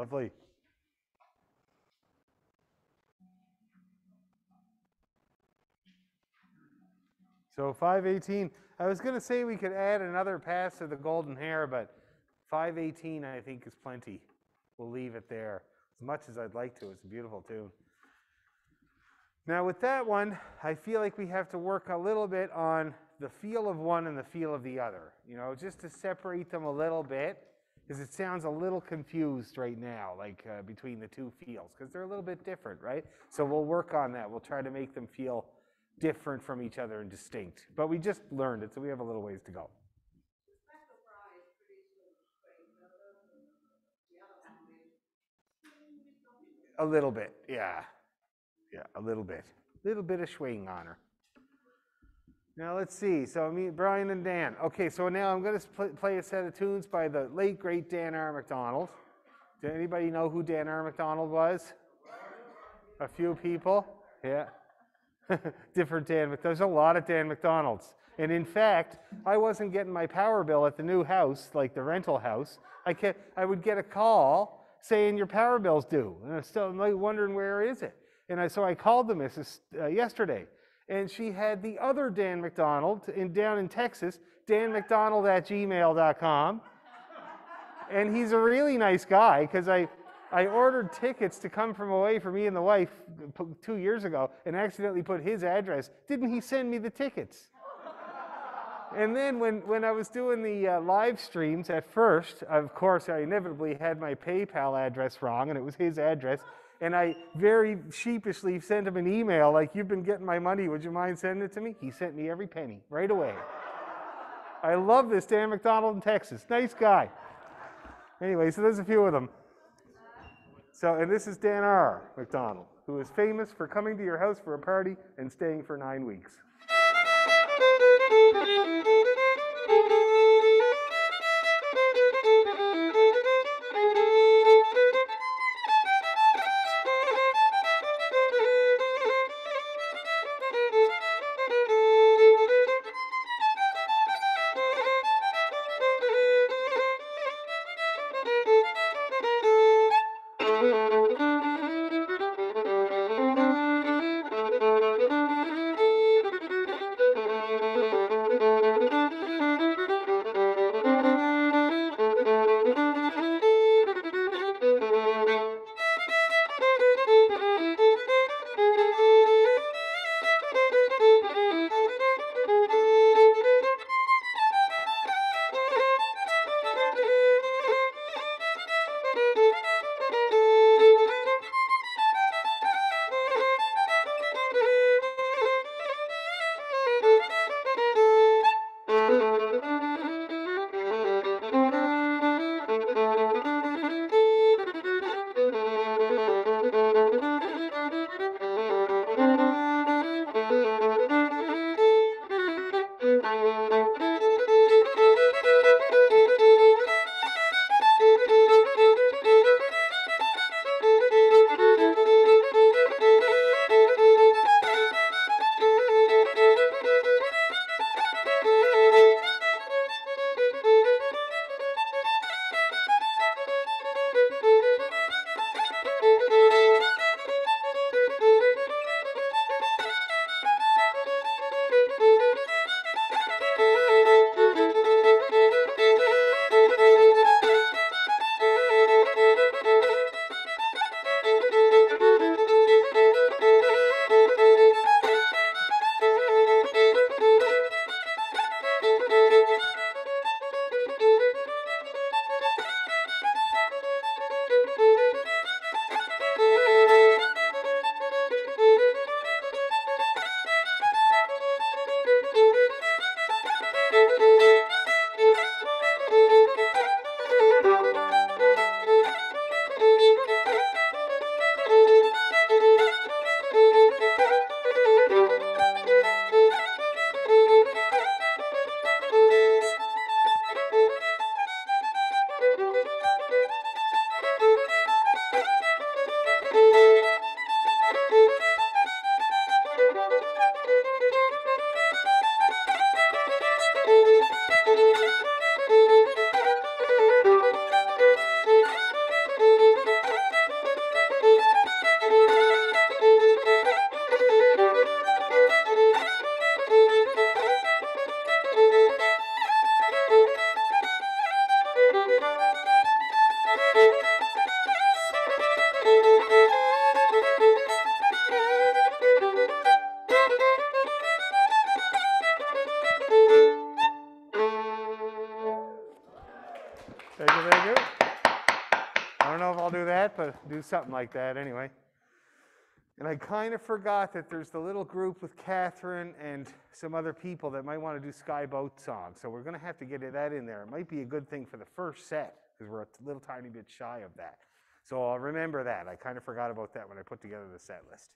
Lovely. So 518. I was going to say we could add another pass to the golden hair, but 518 I think is plenty. We'll leave it there. As much as I'd like to, it's a beautiful tune. Now with that one, I feel like we have to work a little bit on the feel of one and the feel of the other, you know, just to separate them a little bit, because it sounds a little confused right now, like between the two feels, because they're a little bit different, right? So we'll work on that. We'll try to make them feel different from each other and distinct. But we just learned it, so we have a little ways to go. A little bit, yeah. Yeah, a little bit. Little bit of swing on her. Now let's see. So me, Brian and Dan. Okay, so now I'm going to play a set of tunes by the late, great Dan R. MacDonald. Did anybody know who Dan R. MacDonald was? A few people? Yeah. Different Dan. There's a lot of Dan MacDonalds. And in fact, I wasn't getting my power bill at the new house, like the rental house. I would get a call saying your power bill's due. And I'm still wondering where is it. And so I called the missus yesterday. And she had the other Dan MacDonald down in Texas, danmacdonald@gmail.com. And he's a really nice guy, because I ordered tickets to come from away for me and the wife 2 years ago and accidentally put his address. Didn't he send me the tickets? And then when I was doing the live streams at first, of course, I inevitably had my PayPal address wrong, and it was his address. And I very sheepishly sent him an email like, you've been getting my money, would you mind sending it to me? He sent me every penny right away. I love this Dan MacDonald in Texas. Nice guy. Anyway, so there's a few of them. So, and this is Dan R. MacDonald, who is famous for coming to your house for a party and staying for 9 weeks. Thank you, thank you. I don't know if I'll do that, but do something like that anyway. And I kind of forgot that there's the little group with Catherine and some other people that might want to do Skyboat songs. So we're going to have to get that in there. It might be a good thing for the first set because we're a little tiny bit shy of that. So I'll remember that. I kind of forgot about that when I put together the set list.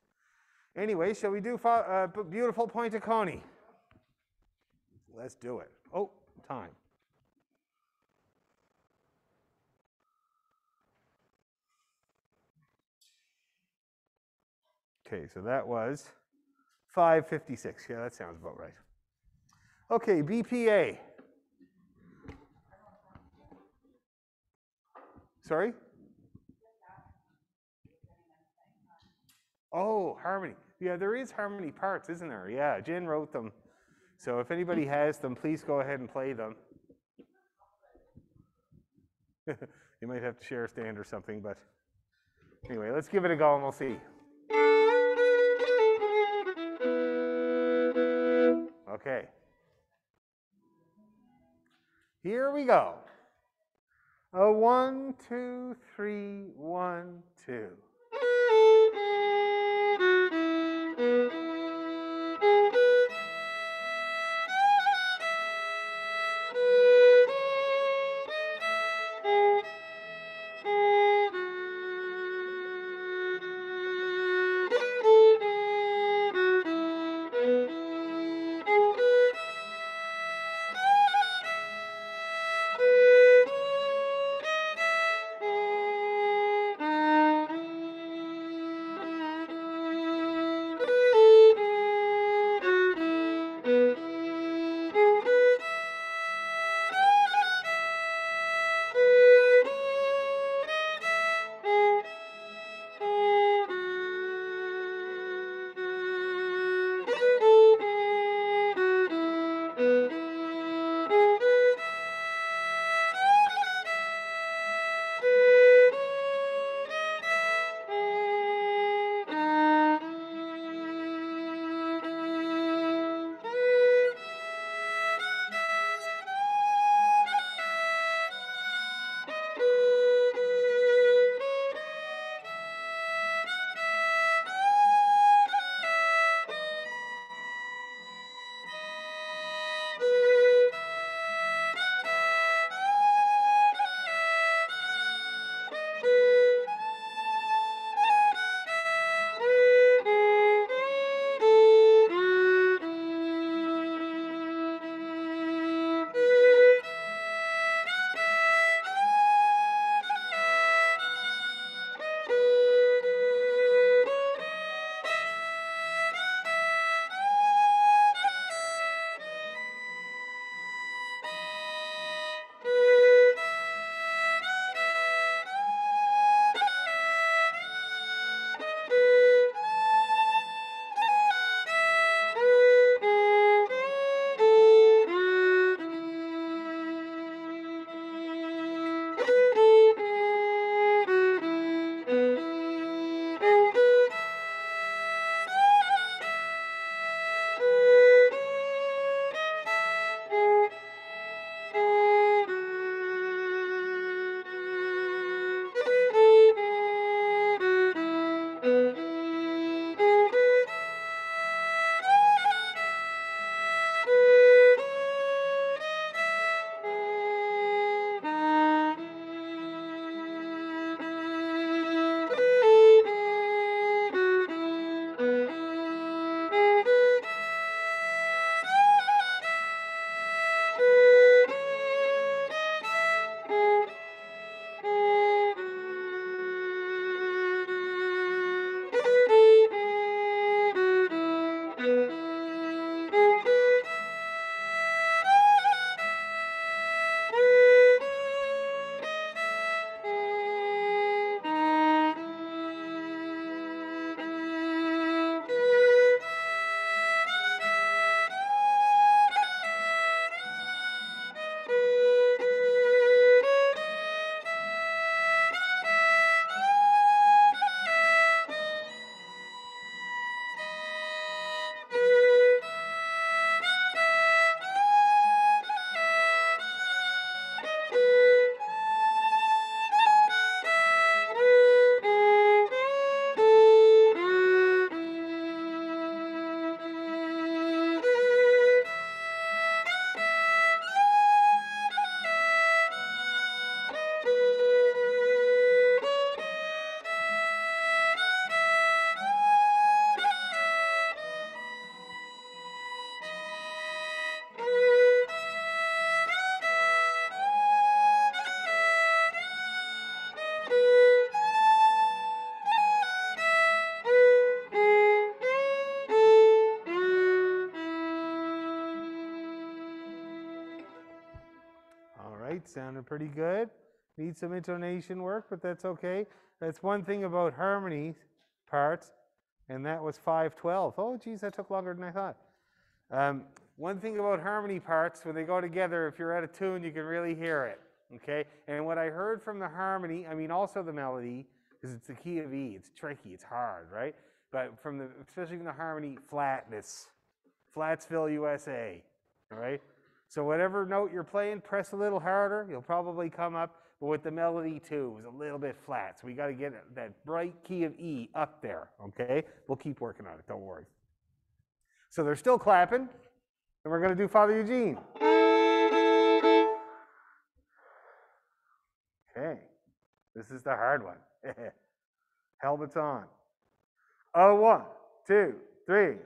Anyway, shall we do Beautiful Point of Coney? Let's do it. Oh, time. Okay, so that was 5:56. Yeah, that sounds about right. Okay, BPA. Sorry? Oh, harmony. Yeah, there is harmony parts, isn't there? Yeah, Jen wrote them. So if anybody has them, please go ahead and play them. You might have to share a stand or something, but anyway, let's give it a go and we'll see. Okay. Here we go. A 1, 2, 3, 1, 2. right, sounded pretty good. Need some intonation work, but that's okay. That's one thing about harmony parts, and that was 5/12. Oh, geez, that took longer than I thought. One thing about harmony parts, when they go together, if you're at a tune, you can really hear it, okay? And what I heard from the harmony, I mean, also the melody, because it's the key of E. It's tricky, it's hard, right? But from the, especially from the harmony, flatness. Flatsville, USA, all right? So whatever note you're playing, press a little harder. You'll probably come up, but with the melody too, it was a little bit flat. So we got to get that bright key of E up there, okay? We'll keep working on it, don't worry. So they're still clapping, and we're going to do Father Eugene. Okay, this is the hard one. Helmets on. Oh, 1, 2, 3.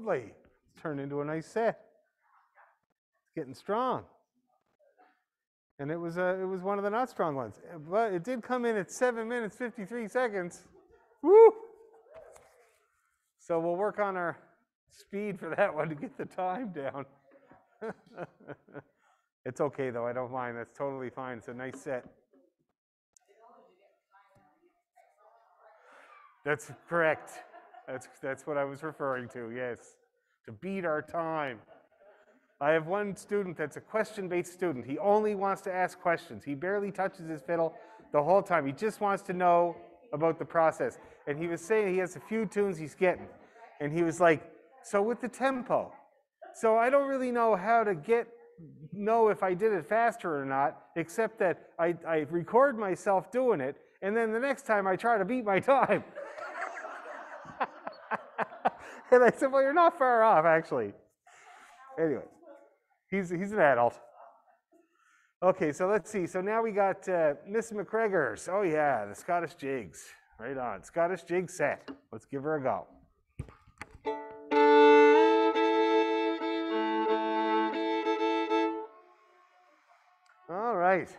lovely. It's turned into a nice set. It's getting strong. And it was one of the not strong ones. But it did come in at 7 minutes, 53 seconds. Woo! So we'll work on our speed for that one to get the time down. It's okay though, I don't mind. That's totally fine. It's a nice set. That's correct. That's what I was referring to, yes. To beat our time. I have one student that's a question-based student. He only wants to ask questions. He barely touches his fiddle the whole time. He just wants to know about the process. And he was saying he has a few tunes he's getting. And he was like, so with the tempo, so I don't really know how to know if I did it faster or not, except that I record myself doing it, and then the next time I try to beat my time. And I said, well, you're not far off, actually. Anyway, he's an adult. Okay, so let's see. So now we got Miss McGregor's. Oh, yeah, the Scottish jigs. Right on. Scottish jig set. Let's give her a go. All right.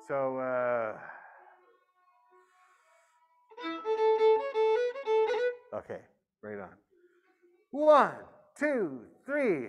So, okay, right on. 1, 2, 3.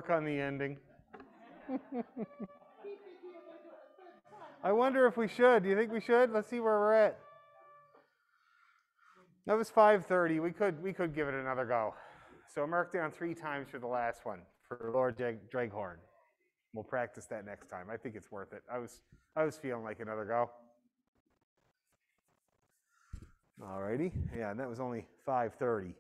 work on the ending. I wonder if we should. Do you think we should? Let's see where we're at. That was 5:30. We could give it another go. So mark down 3 times for the last one for Lord Dreghorn. We'll practice that next time. I think it's worth it. I was feeling like another go. Alrighty. Yeah, and that was only 5:30.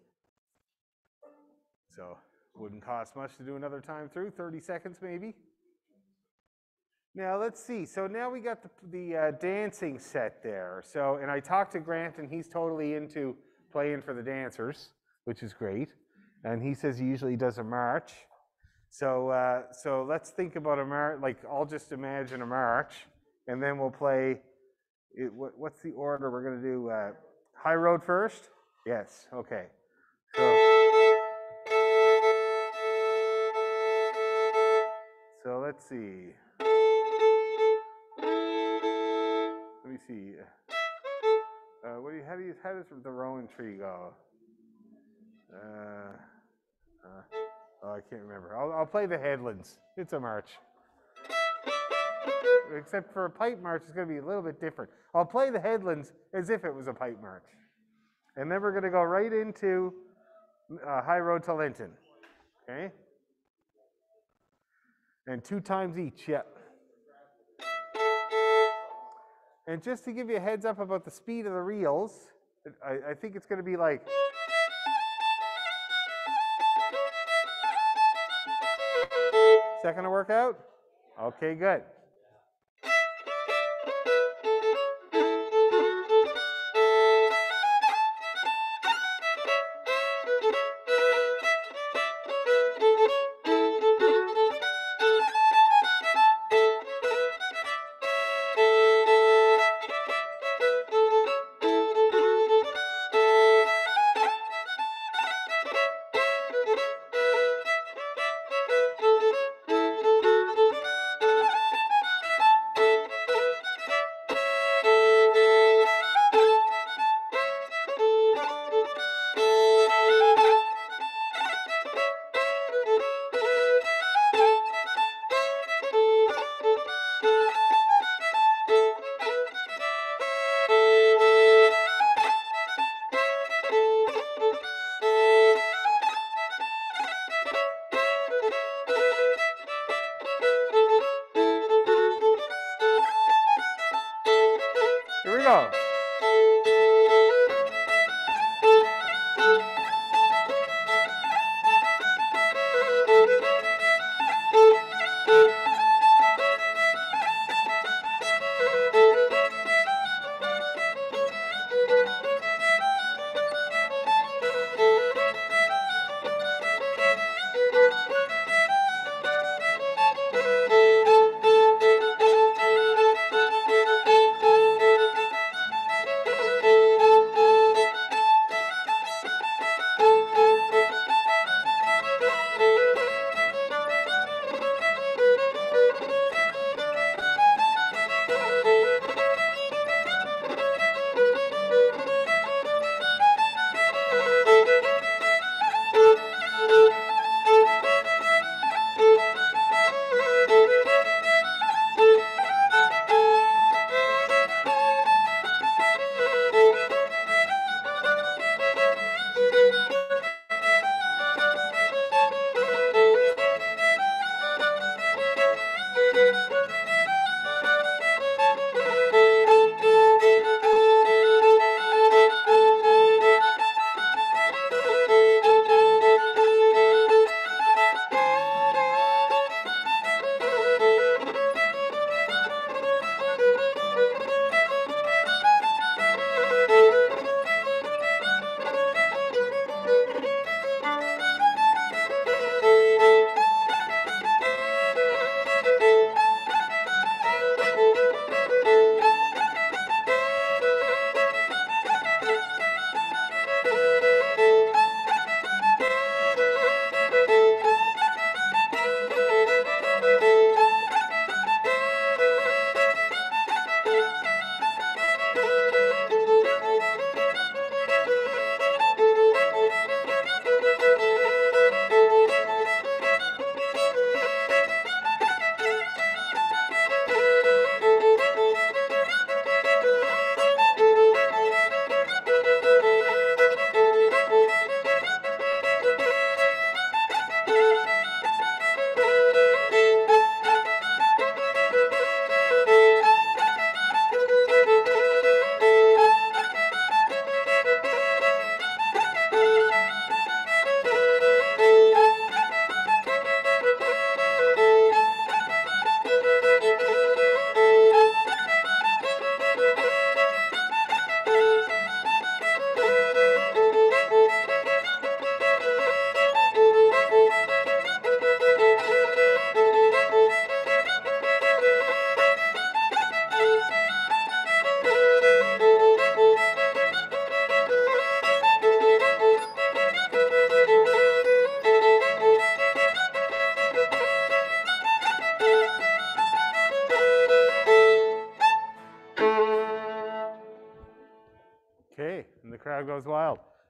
So wouldn't cost much to do another time through. 30 seconds maybe. Now let's see. So now we got the dancing set there. So, and I talked to Grant, and he's totally into playing for the dancers, which is great. And he says he usually does a march. So so let's think about a march. Like I'll just imagine a march, and then we'll play. What's the order we're going to do? High road first. Yes. Okay. So let's see. Let me see. How does the rowan tree go? Oh, I can't remember. I'll play the headlands. It's a march. Except for a pipe march, it's going to be a little bit different. I'll play the headlands as if it was a pipe march. And then we're going to go right into High Road to Linton. Okay? And 2 times each, yeah. And just to give you a heads up about the speed of the reels, I think it's going to be like... Is that going to work out? Okay, good.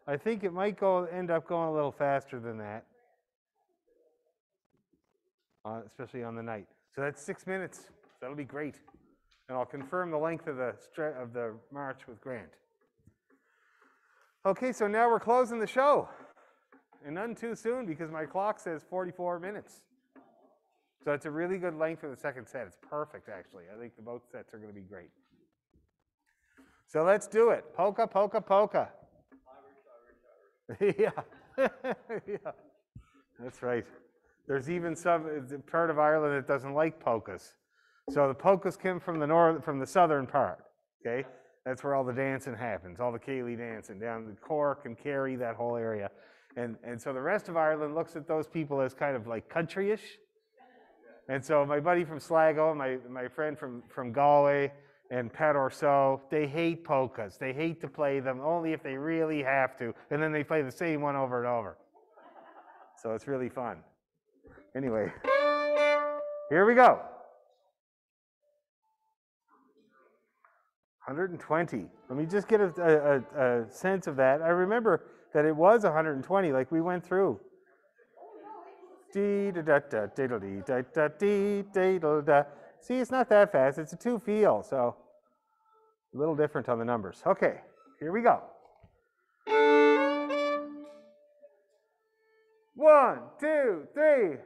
I think it might end up going a little faster than that, especially on the night. So that's 6 minutes. That'll be great. And I'll confirm the length of the march with Grant. Okay, so now we're closing the show. And none too soon because my clock says 44 minutes. So it's a really good length for the second set. It's perfect, actually. I think both sets are going to be great. So let's do it. Polka, polka, polka. Yeah. Yeah. That's right. There's even some part of Ireland that doesn't like polkas. So the polkas come from the southern part. Okay, that's where all the dancing happens, all the Cayley dancing down to Cork and Kerry, that whole area. And so the rest of Ireland looks at those people as kind of like countryish. And so my buddy from Sligo, my friend from Galway, and Pat Orso, they hate polkas. They hate to play them only if they really have to, and then they play the same one over and over. So it's really fun. Anyway, here we go. 120. Let me just get a sense of that. I remember that it was 120, like we went through. Dee da da da diddle dee da da dee diddle da. See, it's not that fast. It's a 2 feel, so a little different on the numbers. Okay, here we go. 1, 2, 3.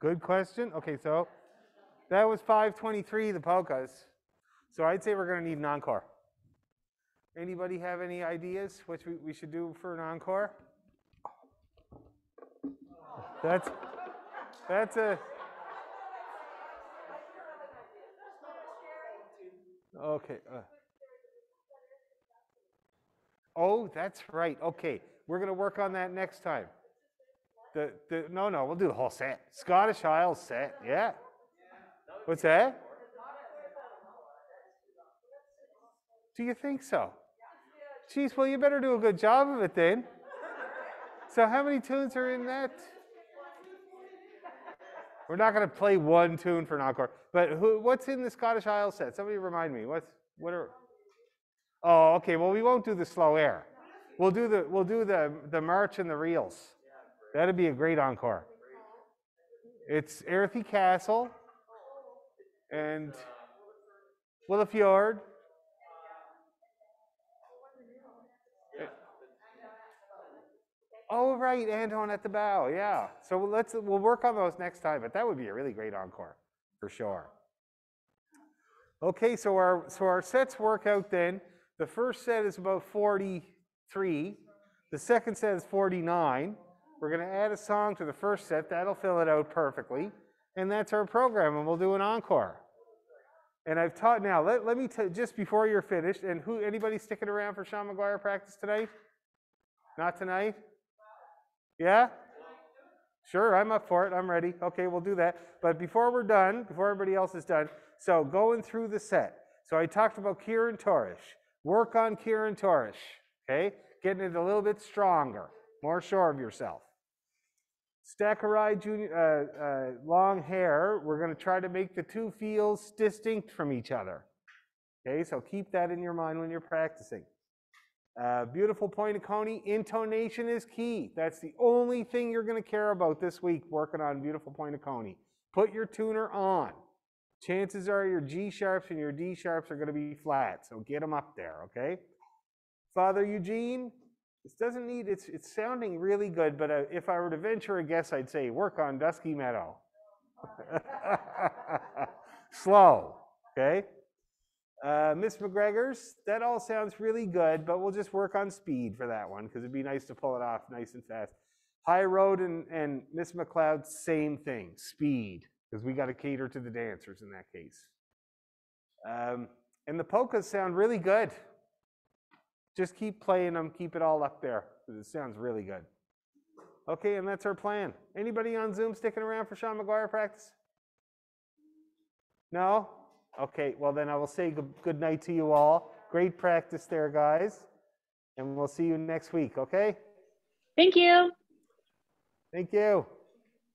Good question. Okay, so that was 523, the polkas. So I'd say we're going to need an encore. Anybody have any ideas what we should do for an encore? That's a... Okay. Oh, that's right. Okay, we're going to work on that next time. No, we'll do the whole set. Scottish Isles set, yeah. What's that? Do you think so? Geez, well, you better do a good job of it then. So how many tunes are in that? We're not going to play one tune for an encore. But what's in the Scottish Isles set? Somebody remind me. What are? Oh, okay. Well, we won't do the slow air. We'll do the march and the reels. That'd be a great encore. It's Airthy Castle and Willowfjord. Oh, right, Anton at the bow, yeah. So we'll work on those next time, but that would be a really great encore, for sure. Okay, so our sets work out then. The first set is about 43. The second set is 49. We're going to add a song to the first set. That'll fill it out perfectly. And that's our program, and we'll do an encore. And I've taught now, let me just before you're finished, and anybody sticking around for Sean McGuire practice tonight? Not tonight? Yeah? Sure, I'm up for it. I'm ready. Okay, we'll do that. But before we're done, before everybody else is done, so going through the set. So I talked about Kieran Torish. Work on Kieran Torish, okay? Getting it a little bit stronger, more sure of yourself. Stackerai Junior, long hair, we're going to try to make the two feels distinct from each other. Okay, so keep that in your mind when you're practicing. Beautiful point of Coney, intonation is key. That's the only thing you're going to care about this week working on beautiful point of Coney. Put your tuner on. Chances are your G sharps and your D sharps are going to be flat, so get them up there, okay? Father Eugene, this doesn't need, it's sounding really good, but if I were to venture a guess, I'd say work on Dusky Meadow. Slow, okay? Miss McGregor's, that all sounds really good, but we'll just work on speed for that one because it'd be nice to pull it off nice and fast. High Road and Miss McLeod, same thing, speed, because we got to cater to the dancers in that case. And the polkas sound really good. Just keep playing them, keep it all up there, because it sounds really good. Okay, and that's our plan. Anybody on Zoom sticking around for Sean McGuire practice? No? Okay, well then I will say good night to you all. Great practice there, guys. And we'll see you next week, okay? Thank you. Thank you.